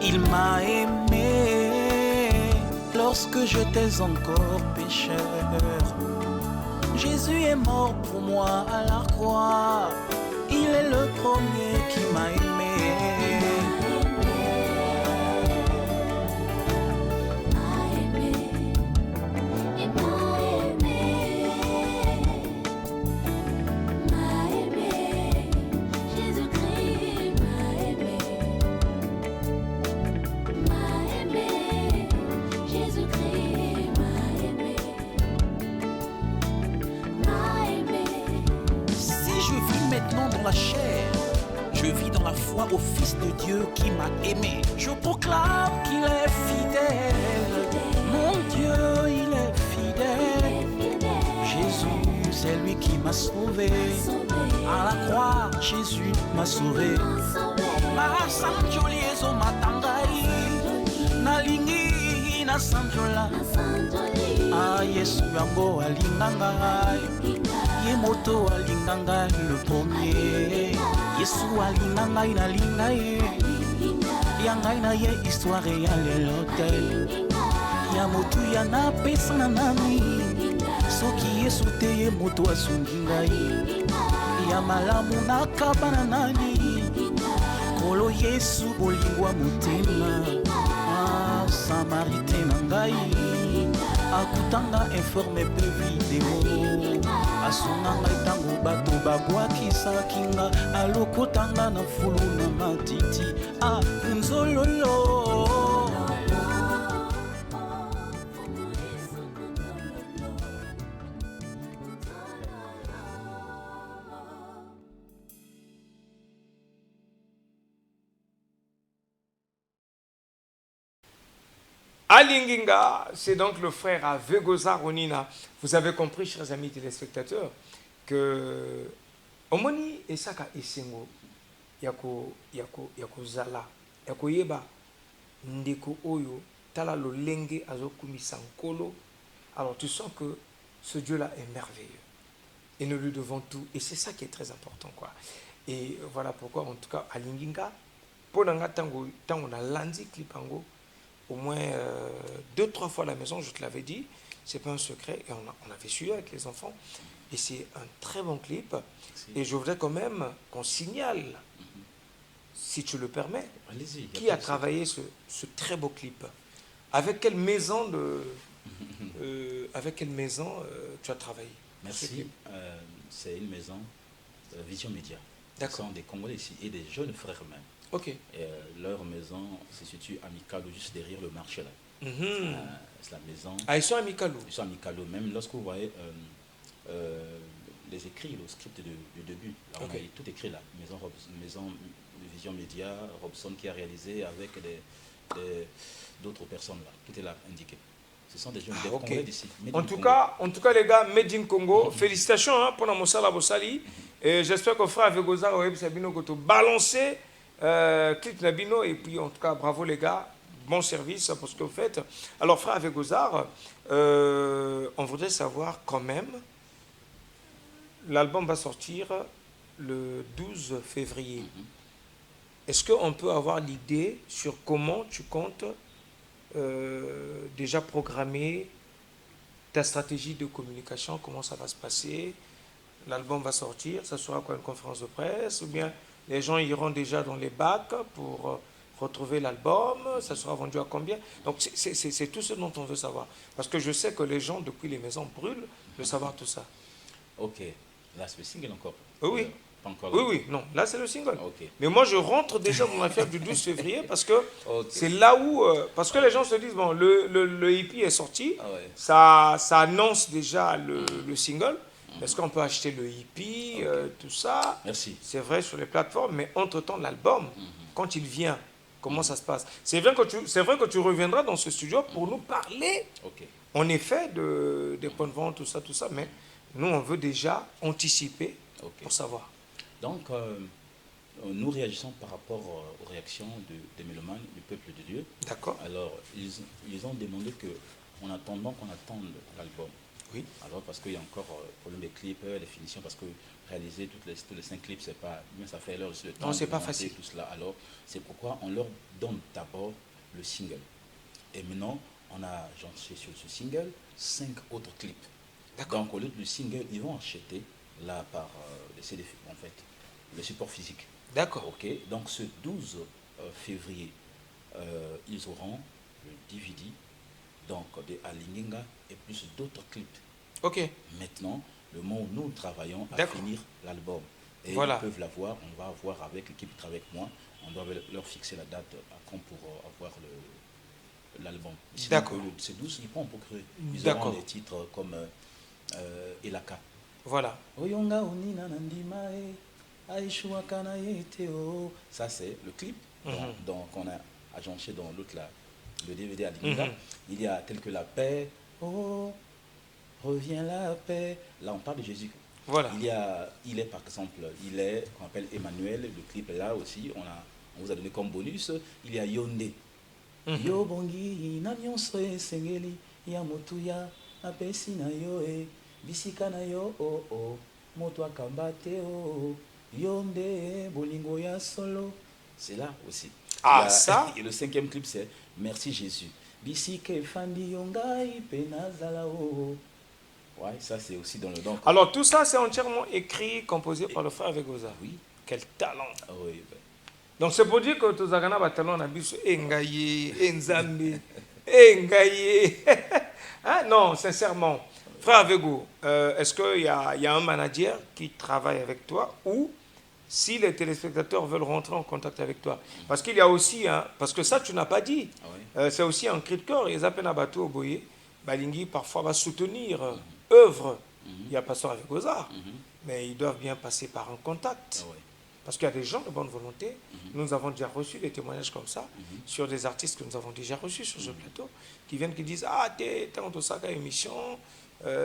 Il m'a aimé lorsque j'étais encore pécheur. Jésus est mort pour moi à la croix. Il est le premier qui m'a aimé. Dans la chair, je vis dans la foi au Fils de Dieu qui m'a aimé. Je proclame qu'il est fidèle. Mon Dieu, il est fidèle. Jésus, c'est lui qui m'a sauvé. À la croix, Jésus m'a sauvé. Ma sanjoliezo matangai, nalingi na sanjola. Ah, Yesu yango alingangai. Moto alinganga le premier. Yesu alinganga inalinga ye. Yangai na ye histoire ya l'hôtel. Ya moto ya na pesa na nami. Soki Yesu te ye moto asunginga ye. Ya malamu na kabana nani. Kolo Yesu bolingwa motema. Ah, Samaritain nangai. Akutanga informe pe vidéo. Asunanga itango bato babwakisa kinga. Alokotanga na fulu na matiti. Ah, nzololo. Alinginga, c'est donc le frère Avegozar Onina. Vous avez compris, chers amis téléspectateurs, que Omoni Esaka Esengo, Yako Zala, Yako Yeba, Ndeko Oyo, Tala lo Lenge Azokumi Sankolo. Alors tu sens que ce Dieu-là est merveilleux. Et nous lui devons tout. Et c'est ça qui est très important, quoi. Et voilà pourquoi, en tout cas, Alinginga, Ponanga Tango, Tango na Landi Klipango, au moins 2-3 fois à la maison, je te l'avais dit, c'est pas un secret, et on avait suivi avec les enfants, et c'est un très bon clip, et je voudrais quand même qu'on signale, si tu le permets, qui a travaillé ce très beau clip, avec quelle maison tu as travaillé? Merci, c'est une maison Vision Média. Ce sont des Congolais ici, et des jeunes frères même. Ok. Et, leur maison se situe à Mikalo, juste derrière le marché là. C'est la maison. Ah, ils sont à Mikalo. Ils sont à Mikalo. Même lorsque vous voyez les écrits, le script du début, là, on a tout écrit là. Maison de Vision Média, Robson qui a réalisé avec d'autres personnes là. Tout est là indiqué. Ce sont des jeunes Congolais d'ici. En tout cas, les gars, Made in Congo, félicitations hein, pour la Moussala Bossali. Et j'espère que frère Avegozar Oeb Sabino Koto balancé. Clip Nabino, et puis en tout cas bravo les gars, bon service pour ce que vous faites. Alors frère Avegozar, on voudrait savoir quand même l'album va sortir le 12 février. Est-ce qu'on peut avoir l'idée sur comment tu comptes déjà programmer ta stratégie de communication, comment ça va se passer? L'album va sortir, ça sera quoi, une conférence de presse? Ou bien les gens iront déjà dans les bacs pour retrouver l'album? Ça sera vendu à combien? Donc c'est tout ce dont on veut savoir. Parce que je sais que les gens, depuis les maisons, brûlent de savoir tout ça. Ok. Là, c'est le single encore. Oui. Pas encore Oui, là. oui, non, là c'est le single. Ok. Mais moi je rentre déjà dans l'affaire du 12 février parce que Ok. c'est là où. Parce que les gens se disent, bon, le hippie est sorti, Ah ouais. ça annonce déjà le single. Est-ce qu'on peut acheter le hippie, tout ça? Merci. C'est vrai sur les plateformes, mais entre-temps, l'album, quand il vient, comment ça se passe? C'est vrai que tu reviendras dans ce studio pour nous parler, Ok. en effet, des points de vente, tout ça, mais nous, on veut déjà anticiper Ok. pour savoir. Donc, nous réagissons par rapport aux réactions des mélomanes, du peuple de Dieu. D'accord? Alors, ils ont demandé qu'on attendant qu'on attende l'album. Oui. Alors, parce qu'il y a encore problème des clips, des finitions, parce que réaliser tous les 5 clips, c'est pas, mais ça fait l'heure le temps. Non, c'est de pas monter facile. Tout cela. Alors, c'est pourquoi on leur donne d'abord le single. Et maintenant, on a lancé sur ce single 5 autres clips. D'accord. Donc, au lieu du single, ils vont acheter là par les CD, en fait, le support physique. D'accord. Ok. Donc, ce 12 février, ils auront le DVD, donc de Alingenga et plus d'autres clips. Ok. Maintenant, le moment où nous travaillons à D'accord. finir l'album. Et Voilà. ils peuvent l'avoir, on va voir avec l'équipe qui travaille avec moi, on doit leur fixer la date à quand pour avoir l'album. Sinon, D'accord. C'est 12, ils pourront procurer. Ils D'accord. auront des titres comme Elaka. Voilà. Oyonga onina nandima aishua kana yete o. Ça, c'est le clip donc on a agencé dans l'autre là, le DVD à Linda. Il y a tel que la paix, oh, reviens la paix. Là, on parle de Jésus. Voilà. Il est par exemple, qu'on appelle Emmanuel, le clip est là aussi, on vous a donné comme bonus. Il y a Yondé. Yo bongi na nyonso esengeli ya motuya apesi na yo bisika na yo moto akamba te Yonde bolingo ya solo. C'est là aussi. Ah, ça. Et le 5e clip, c'est Merci Jésus. Bisike fandi yongai penazala o. Ouais, ça c'est aussi dans le donc. Alors tout ça, c'est entièrement écrit, composé par le frère Vegoza. Oui. Quel talent. Ah oui. Donc c'est pour dire que tous les gens talent na biso engaye, enzambe, engaye. Hein? Non, sincèrement. Frère Vego, est-ce qu'il y a un manager qui travaille avec toi ou si les téléspectateurs veulent rentrer en contact avec toi? Parce qu'il y a aussi, parce que ça tu n'as pas dit, Ah oui. c'est aussi un cri de cœur. Ils appellent à bateau au boyer. Balingi parfois va soutenir œuvre. Il y a Pasteur avec Goza, mais ils doivent bien passer par un contact. Ah oui. Parce qu'il y a des gens de bonne volonté. Nous avons déjà reçu des témoignages comme ça sur des artistes que nous avons déjà reçus sur ce plateau qui viennent qui disent ah t'es dans ton sac à émission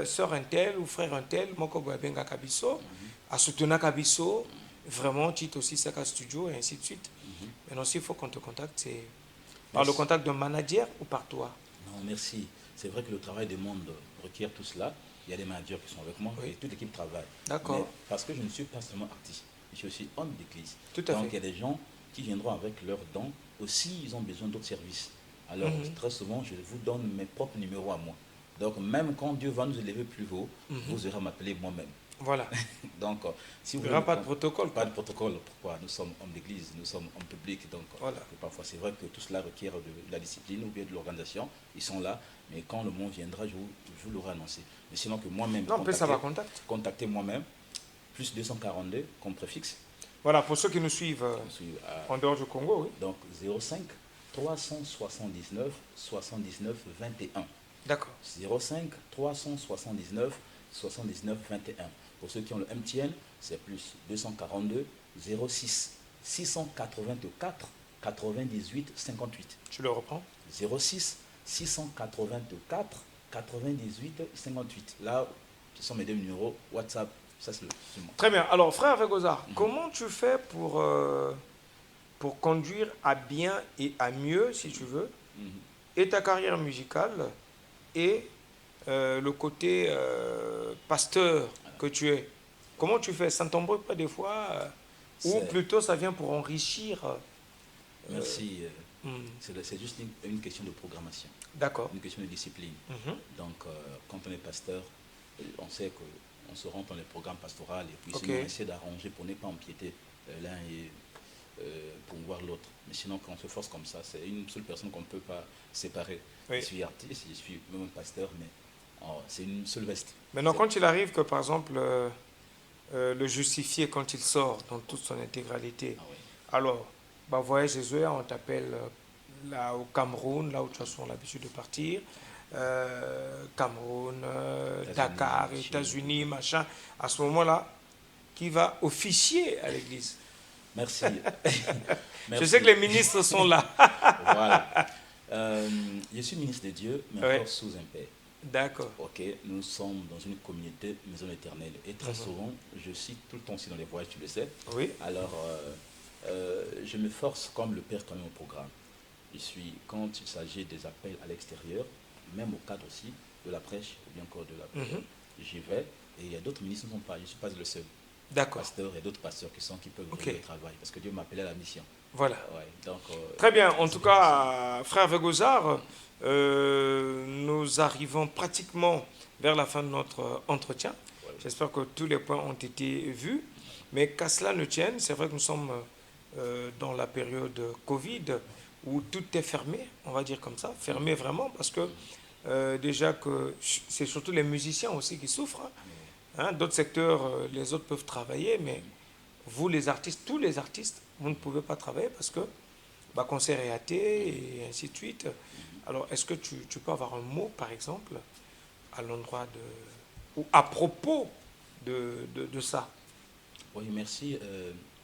sœur un tel ou frère un tel moko benga kabiso à soutenir kabiso vraiment tu aussi sac à studio et ainsi de suite. Maintenant s'il faut qu'on te contacte c'est par le contact d'un manager ou par toi. Non, merci. C'est vrai que le travail des mondes requiert tout cela. Il y a des managers qui sont avec moi Oui. et toute l'équipe travaille. D'accord. Mais parce que je ne suis pas seulement artiste, je suis aussi homme d'église. Tout à Donc fait. il y a des gens qui viendront avec leurs dons. Aussi, ils ont besoin d'autres services. Alors très souvent, je vous donne mes propres numéros à moi. Donc même quand Dieu va nous élever plus haut, vous aurez à m'appeler moi-même. Voilà. Donc si vous Il n'y aura voulez pas de protocole. pas de protocole. Pourquoi? Nous sommes hommes d'église, nous sommes hommes publics. Donc Voilà. parfois c'est vrai que tout cela requiert de la discipline ou bien de l'organisation. Ils sont là, mais quand le monde viendra, je vous l'aurai annoncé. Mais sinon que moi-même, Non, mais ça va contact. contactez moi-même, plus 242 comme préfixe. Voilà, pour ceux qui nous suivent Je suis à- en dehors du Congo, oui. donc 05 379 79 21. D'accord. 05 379 79 21. Pour ceux qui ont le MTN, c'est plus 242 06 684 98 58. Tu le reprends? 06 684 98 58. Là, ce sont mes deux numéros WhatsApp. Ça, c'est le moi. Très bien. Alors, frère Vegoza, comment tu fais pour conduire à bien et à mieux, si tu veux, et ta carrière musicale et le côté pasteur que tu es? Comment tu fais? Ça ne t'embrouille pas des fois ou plutôt ça vient pour enrichir Merci. C'est juste une question de programmation. D'accord. Une question de discipline. Donc, quand on est pasteur, on sait qu'on se rend dans les programmes pastoraux et puis sinon on essaie d'arranger pour ne pas empiéter l'un et promouvoir l'autre. Mais sinon, quand on se force comme ça, c'est une seule personne qu'on ne peut pas séparer. Oui. Je suis artiste, je suis même pasteur, mais c'est une seule veste. Maintenant, quand il arrive que, par exemple, le justifié, quand il sort dans toute son intégralité, alors, Voyage Jésus, on t'appelle là au Cameroun, là où tu as l'habitude de partir, Cameroun, Dakar, États-Unis, machin. À ce moment-là, qui va officier à l'église? Merci. Je sais que les ministres sont là. Voilà. Je suis ministre de Dieu, mais encore sous un père. D'accord. Ok, nous sommes dans une communauté maison éternelle. Et très souvent, je suis tout le temps aussi dans les voyages, tu le sais. Oui. Alors, je me force comme le père quand même au programme. Quand il s'agit des appels à l'extérieur, même au cadre aussi de la prêche, ou bien encore de la prière, j'y vais. Et il y a d'autres ministres qui ne sont pas, je ne suis pas le seul. D'accord. Pasteurs et d'autres pasteurs qui peuvent venir au travail, parce que Dieu m'a appelé à la mission. Voilà. Ouais, donc, très bien. En tout cas, frère Vegozar, nous arrivons pratiquement vers la fin de notre entretien. Ouais. J'espère que tous les points ont été vus. Mais qu'à cela ne tienne, c'est vrai que nous sommes dans la période Covid où tout est fermé, on va dire comme ça. Fermé vraiment parce que déjà que c'est surtout les musiciens aussi qui souffrent. Hein, d'autres secteurs, les autres peuvent travailler, mais vous, les artistes, tous les artistes, vous ne pouvez pas travailler parce que concert est hâté et ainsi de suite. Alors, est-ce que tu peux avoir un mot, par exemple, à l'endroit ou à propos de ça? Oui, merci.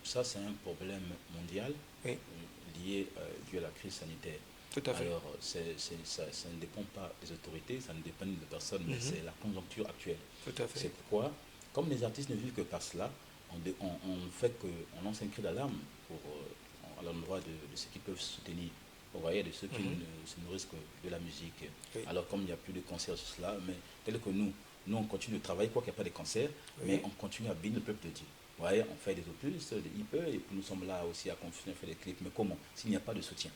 Ça, c'est un problème mondial lié dû à la crise sanitaire. Tout à fait. Alors, ça ne dépend pas des autorités, ça ne dépend de personne, mais c'est la conjoncture actuelle. Tout à fait. C'est pourquoi, comme les artistes ne vivent que par cela, on lance un cri d'alarme à l'endroit de ceux qui peuvent soutenir. Vous voyez, de ceux qui ne se nourrissent que de la musique. Oui. Alors, comme il n'y a plus de concerts sur cela, mais tel que nous on continue de travailler, quoi qu'il n'y a pas de concerts, mais on continue à bénir le peuple de Dieu. Vous voyez, on fait des opus, des IP, et puis nous sommes là aussi à continuer à faire des clips. Mais comment? S'il n'y a pas de soutien.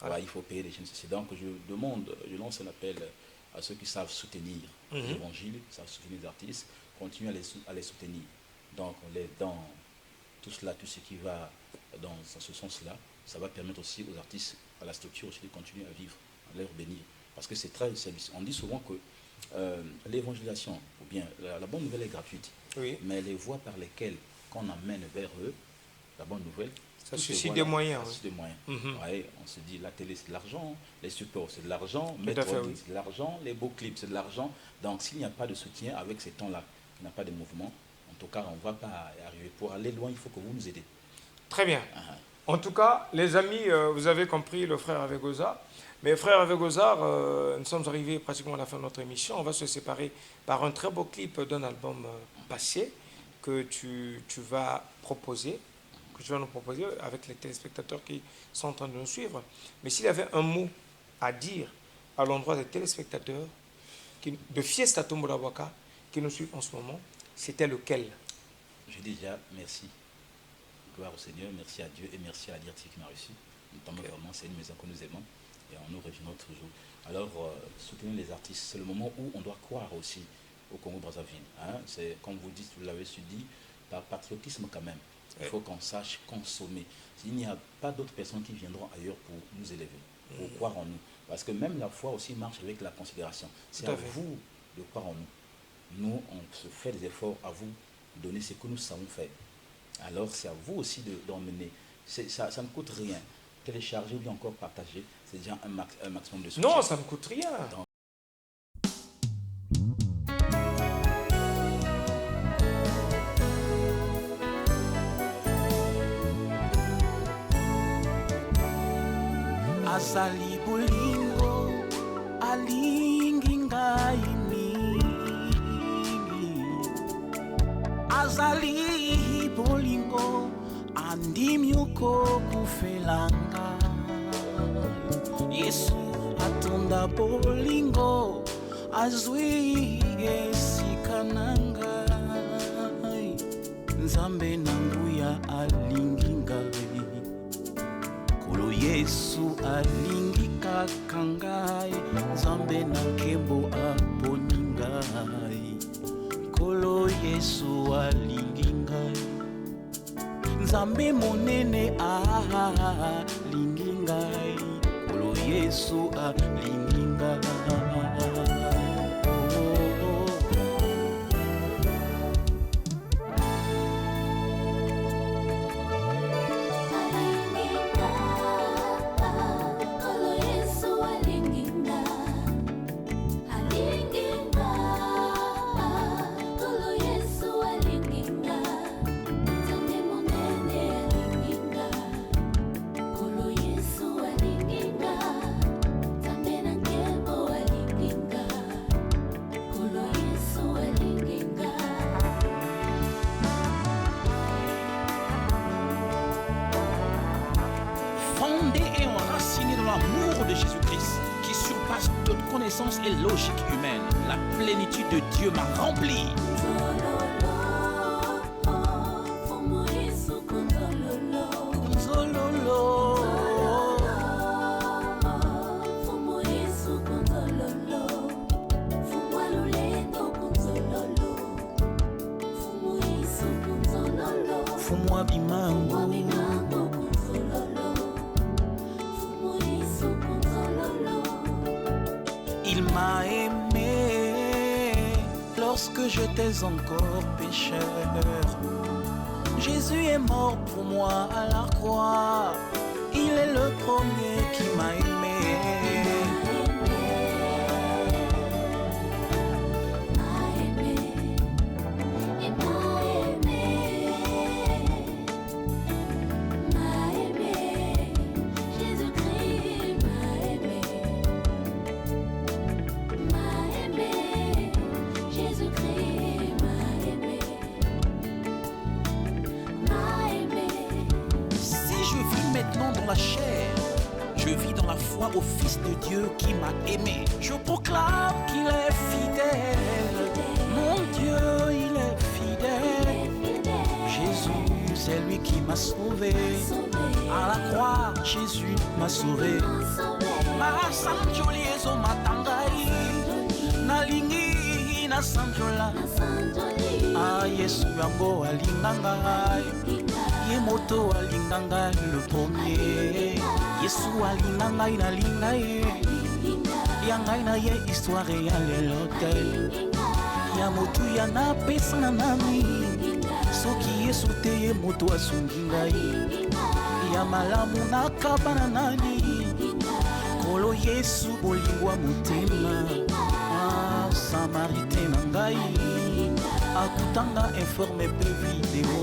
Voilà, il faut payer les jeunes. C'est donc que je lance un appel à ceux qui savent soutenir l'évangile, qui savent soutenir les artistes, continuer à les soutenir. Donc, dans tout cela, tout ce qui va dans ce sens-là, ça va permettre aussi aux artistes, à la structure aussi de continuer à vivre, à leur bénir. Parce que on dit souvent que l'évangélisation, ou bien la bonne nouvelle est gratuite, mais les voies par lesquelles qu'on amène vers eux, la bonne nouvelle, ça suscite des moyens. Ça suscite des moyens. Ouais, on se dit, la télé c'est de l'argent, les supports c'est de l'argent, c'est de l'argent, les beaux clips c'est de l'argent. Donc s'il n'y a pas de soutien avec ces temps-là, il n'y a pas de mouvement, en tout cas on ne va pas arriver. Pour aller loin, il faut que vous nous aidez. Très bien. En tout cas, les amis, vous avez compris le frère Vegozar. Mais frère Vegozar, nous sommes arrivés pratiquement à la fin de notre émission. On va se séparer par un très beau clip d'un album passé que tu vas proposer, que tu vas nous proposer avec les téléspectateurs qui sont en train de nous suivre. Mais s'il y avait un mot à dire à l'endroit des téléspectateurs de Fiesta Tombola Boaka qui nous suivent en ce moment, c'était lequel? Je dis déjà merci. Gloire au Seigneur, merci à Dieu et merci à la directive qui m'a reçu. Notamment vraiment, c'est une maison que nous aimons et on nous revenons toujours. Alors, soutenir les artistes, c'est le moment où on doit croire aussi au Congo-Brazzaville. Hein? C'est, comme vous dites, vous l'avez su dit, par patriotisme quand même. Il faut qu'on sache consommer. Il n'y a pas d'autres personnes qui viendront ailleurs pour nous élever, pour croire en nous. Parce que même la foi aussi marche avec la considération. C'est à vous de croire en nous. Nous, on se fait des efforts à vous donner ce que nous savons faire. Alors, c'est à vous aussi d'emmener. Ça ne coûte rien. Télécharger ou bien encore partager, c'est déjà un maximum de soutien. Non, ça ne coûte rien. Donc, azali bolingo alingi ngai mingi azali bolingo andimi okokufelanga Yesu atonda bolingo azwi esika na ngai Nzambe nanguya alingi ngai. Kolo Yesu alingi kaka ngai. Nzambe na nkembo aponi ngai. Kolo Yesu alingi ngai. Nzambe monene alingi ngai. Kolo Yesu alingi ngai. Et logique humaine, la plénitude de Dieu m'a rempli. Fous-moi bimango. Il m'a aimé lorsque j'étais encore pécheur. Jésus est mort pour moi à la croix. Il est le premier qui m'a aimé. Dans la chair, je vis dans la foi au Fils de Dieu qui m'a aimé. Je proclame qu'il est fidèle. Mon Dieu, il est fidèle. Jésus, c'est lui qui m'a sauvé. À la croix, Jésus m'a sauvé. Ma sanjoli ezo matangai. Nalingi na sanjola. Ah, Yesu yango alingangai. Yemoto alinganga le premier. Yesu alinganga ina lingaye. Yanga ina ye histoire ya l'hôtel. Yamoto yana pesa na nami. Soki Yesu te yemoto asungingai. Yamalamu nakabana nani. Kolo Yesu bolingwa motema. Ah, Samaritain nangai. Akutanga informe pe video.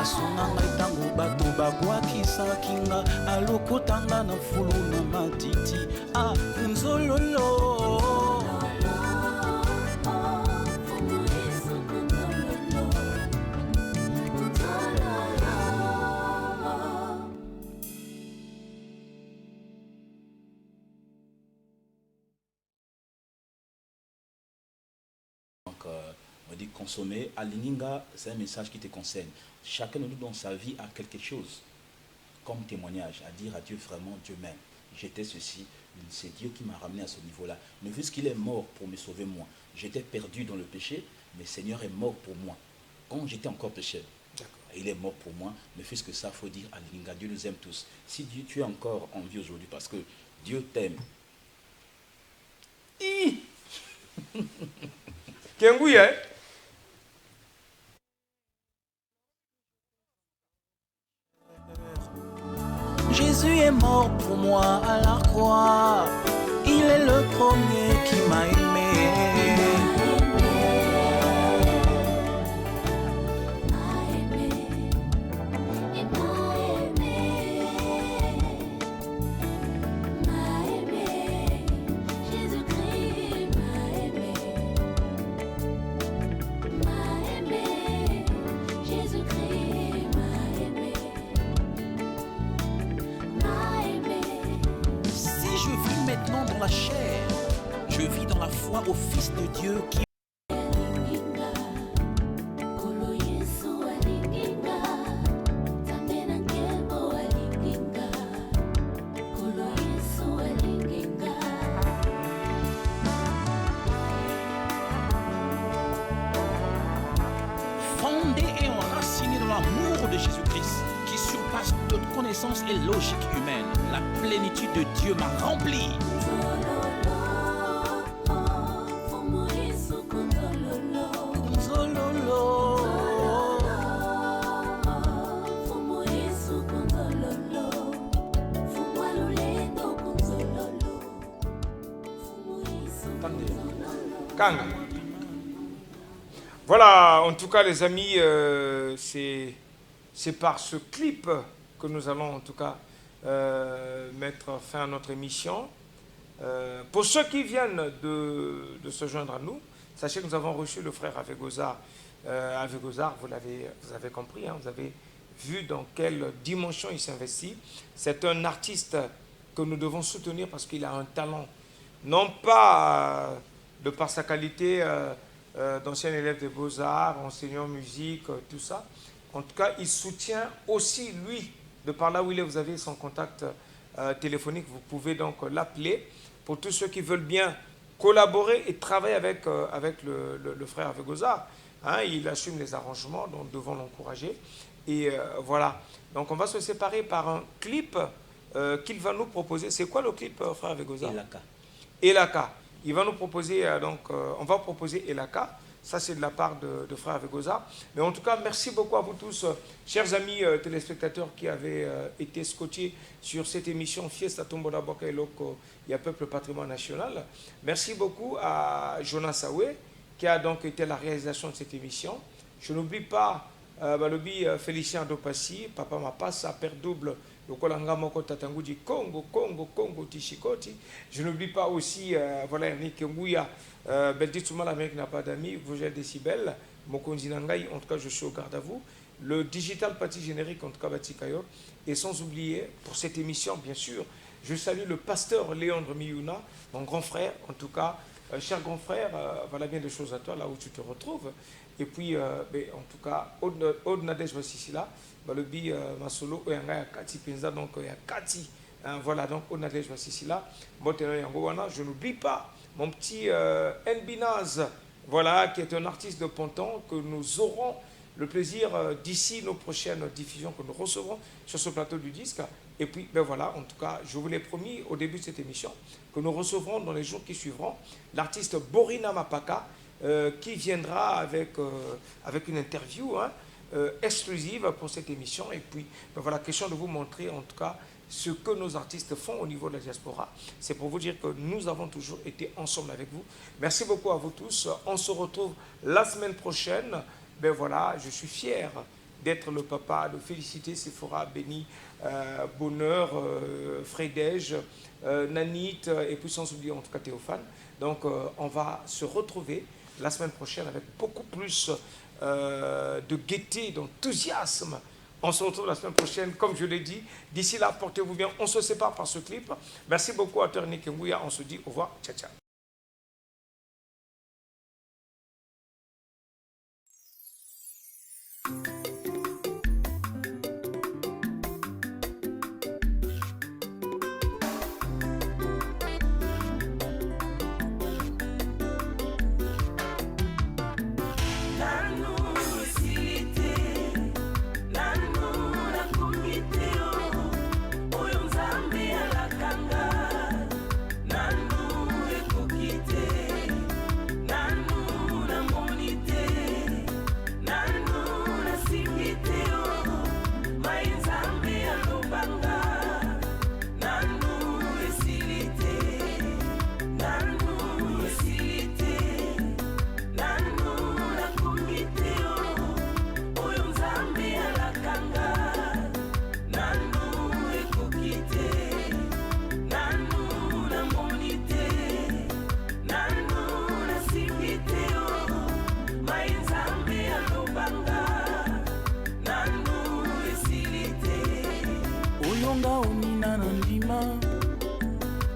Asunanga itango bato babwakisa kinga. Alokotanga na fulu na matiti. Ah, kunzololo. On dit consommer. À l'Ininga, c'est un message qui te concerne. Chacun de nous dans sa vie a quelque chose comme témoignage à dire à Dieu vraiment, Dieu m'aime. J'étais ceci, c'est Dieu qui m'a ramené à ce niveau-là. Mais puisqu'il est mort pour me sauver moi, j'étais perdu dans le péché, mais Seigneur est mort pour moi. Quand j'étais encore pécheur, il est mort pour moi. Mais puisque ça, il faut dire à l'Ininga, Dieu nous aime tous. Si Dieu, tu es encore en vie aujourd'hui, parce que Dieu t'aime. Kengouye. Jésus est mort pour moi à la croix. Il est le premier qui m'a aimé. Dans la chair, je vis dans la foi au Fils de Dieu qui l'amour de Jésus-Christ qui surpasse toute connaissance et logique humaine. La plénitude de Dieu m'a rempli. Kanga. Voilà, en tout cas les amis, c'est par ce clip que nous allons en tout cas mettre fin à notre émission. Pour ceux qui viennent de se joindre à nous, sachez que nous avons reçu le frère Avegozar. Avegozar, vous avez compris, hein, vous avez vu dans quelle dimension il s'investit. C'est un artiste que nous devons soutenir parce qu'il a un talent, non pas de par sa qualité d'ancien élève des Beaux-Arts, enseignant musique, tout ça. En tout cas, il soutient aussi, lui, de par là où il est, vous avez son contact téléphonique, vous pouvez donc l'appeler. Pour tous ceux qui veulent bien collaborer et travailler avec le frère Avegozar, hein, il assume les arrangements, donc nous devons l'encourager. Et voilà, donc on va se séparer par un clip qu'il va nous proposer. C'est quoi le clip, frère Avegozar? Elaka. Elaka. Il va nous proposer, on va proposer Elaka. Ça, c'est de la part de frère Avegozar. Mais en tout cas, merci beaucoup à vous tous, chers amis téléspectateurs qui avaient été scotchés sur cette émission Fiesta Tombola Boka Eloko, il y a Peuple Patrimoine National. Merci beaucoup à Jonas Saoué, qui a donc été la réalisation de cette émission. Je n'oublie pas Balobi Félicien Dopassi, Papa Mapassa, Père Double, le Kolanga Moko Tatangoudi, Congo, Tishikoti. Je n'oublie pas aussi, voilà, Yannick Ngouya, Beldi Tsuma, l'Amérique n'a pas d'amis, Vogel Décibel, Mokonzi Nangaï, en tout cas, je suis au garde à vous. Le digital parti générique, en tout cas, Batikayo. Et sans oublier, pour cette émission, bien sûr, je salue le pasteur Léandre Miyuna, mon grand frère, en tout cas, cher grand frère, voilà bien des choses à toi, là où tu te retrouves. Et puis, en tout cas, Aude Nadej Vassisila, Balobi Masolo, Oyanga Kati Penza, donc il y a Kati. Voilà, donc Aude Nadej Vassisila, Moteno Yangowana. Je n'oublie pas mon petit Nbinaz, voilà, qui est un artiste de Ponton, que nous aurons le plaisir d'ici nos prochaines diffusions que nous recevrons sur ce plateau du disque. Et puis, ben voilà, en tout cas, je vous l'ai promis au début de cette émission que nous recevrons dans les jours qui suivront l'artiste Borina Mapaka, qui viendra avec une interview exclusive pour cette émission. Et puis, ben voilà, question de vous montrer en tout cas ce que nos artistes font au niveau de la diaspora. C'est pour vous dire que nous avons toujours été ensemble avec vous. Merci beaucoup à vous tous. On se retrouve la semaine prochaine. Ben voilà, je suis fier d'être le papa, de féliciter Sephora, Béni, Bonheur, Frédège, Nanit, et puis sans oublier en tout cas Théophane. Donc on va se retrouver la semaine prochaine avec beaucoup plus de gaieté, d'enthousiasme. On se retrouve la semaine prochaine, comme je l'ai dit. D'ici là, portez-vous bien. On se sépare par ce clip. Merci beaucoup à Ternick Ngouya. On se dit au revoir. Ciao, ciao.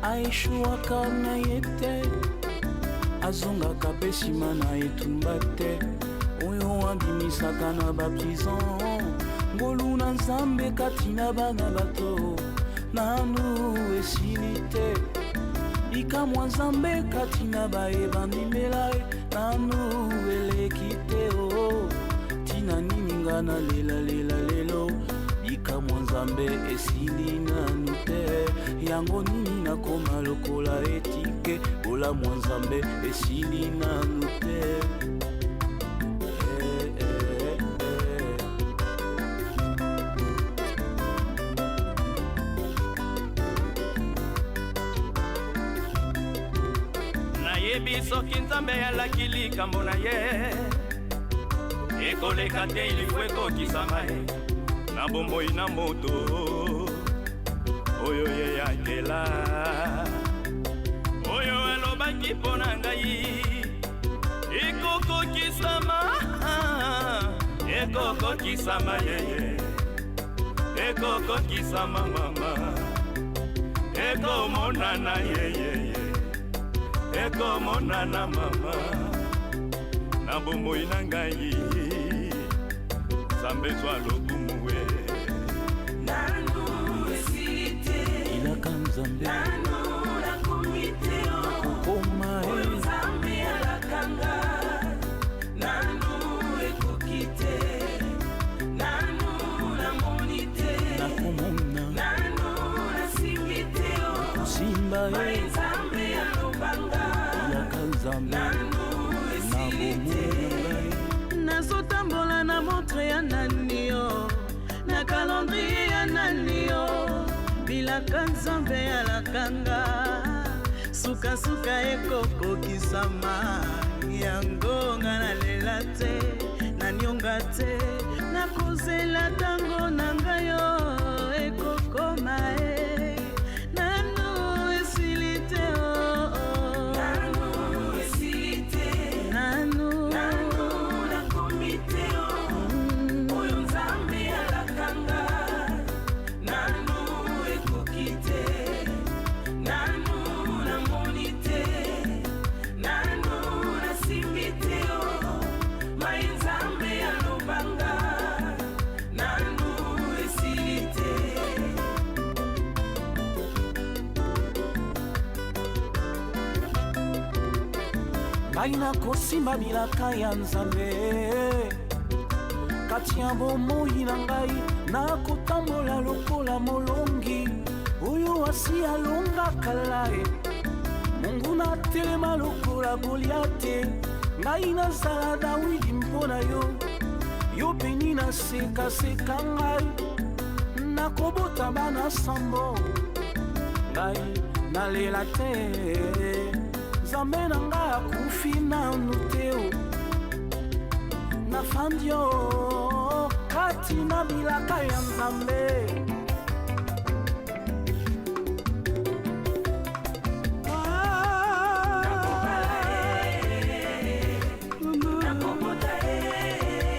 aeshuaka na ye te azongaka mpe nsima na etumba te oyo abimisaka na baprison ngolu na nzambe kati na bana bato nanu esili te likamwa nzambe kati na bayebandimela nanu eleki te o tina nini nga na lela lelo likamwa nzambe esili nanu te yango nini nakoma lokola etike bolamwa nzambe esili nanu te. nayebi soki nzambe alaki likambo na ye ekoleka te ilifo ekokisama ye na bomoi na moto oyo ye yakela oyo alobaki mpo na ngai ekokokisama yeye ekokokisama mama ekomonana yeye ekomonana mama na bomoi na ngai Zambe zwa lobumu we nanu esite ilaka nzambe nanu la komiteo kokoma nzambe alakanga nanu ekokite nanu la monite nakomona nanu la singiteo simba nzambe alobanga ilaka nzambe nanu esite nazotambola na montre ya nani yo na calendrier ya nani yo bilaka nzambe alakanga sukasuka ekokokisama yango nga nalela te nanionga te nakozela tango na ngai yo ekokoma nanu esili te nanu esili te nanu ngai nakosimba bilaka ya nzambe kati ya bomoi na ngai nakotambola lokola molongi oyo asi alonga kala mungu natelema lokola Goliate ngai nazala Dawidi mpo na yo yo peni nasekaseka ngai nakobota bana sambo ngai nalela te nzambe na ngai akufi nanu te nafandi yo kati na bilaka ya nzambe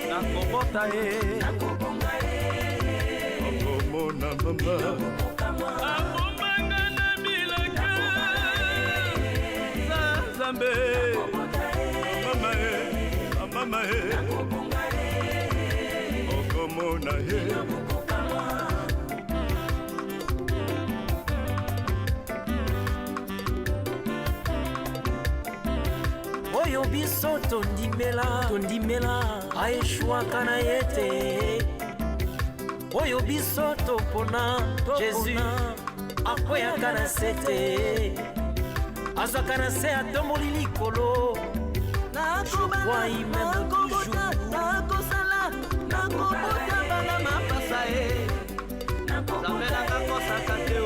nakobota ye nakomona mama akomanga na bilaka Zambe mama mama okomona oyo biso tondimela aeshwaka na ye te oyo biso topona Jésus akweyaka na se te azaka na se atomboli likolo nakobala nakosala nakobota bana mapasa ye nakomelaka kosaka te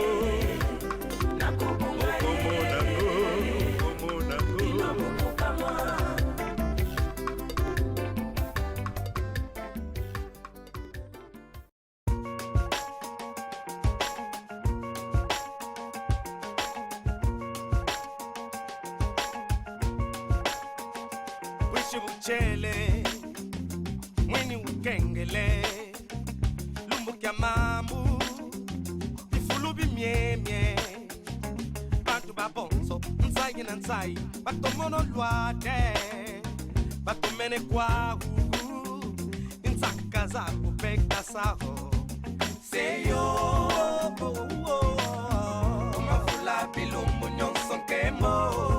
Buchele mwini ukengele lumbukia mambu ifulu bimyemye bantu babonso nsayi na nsayi batomono lwate batomene kwa hugu insaka za kupeka saho seyo umafula bilumbu nyonso kemo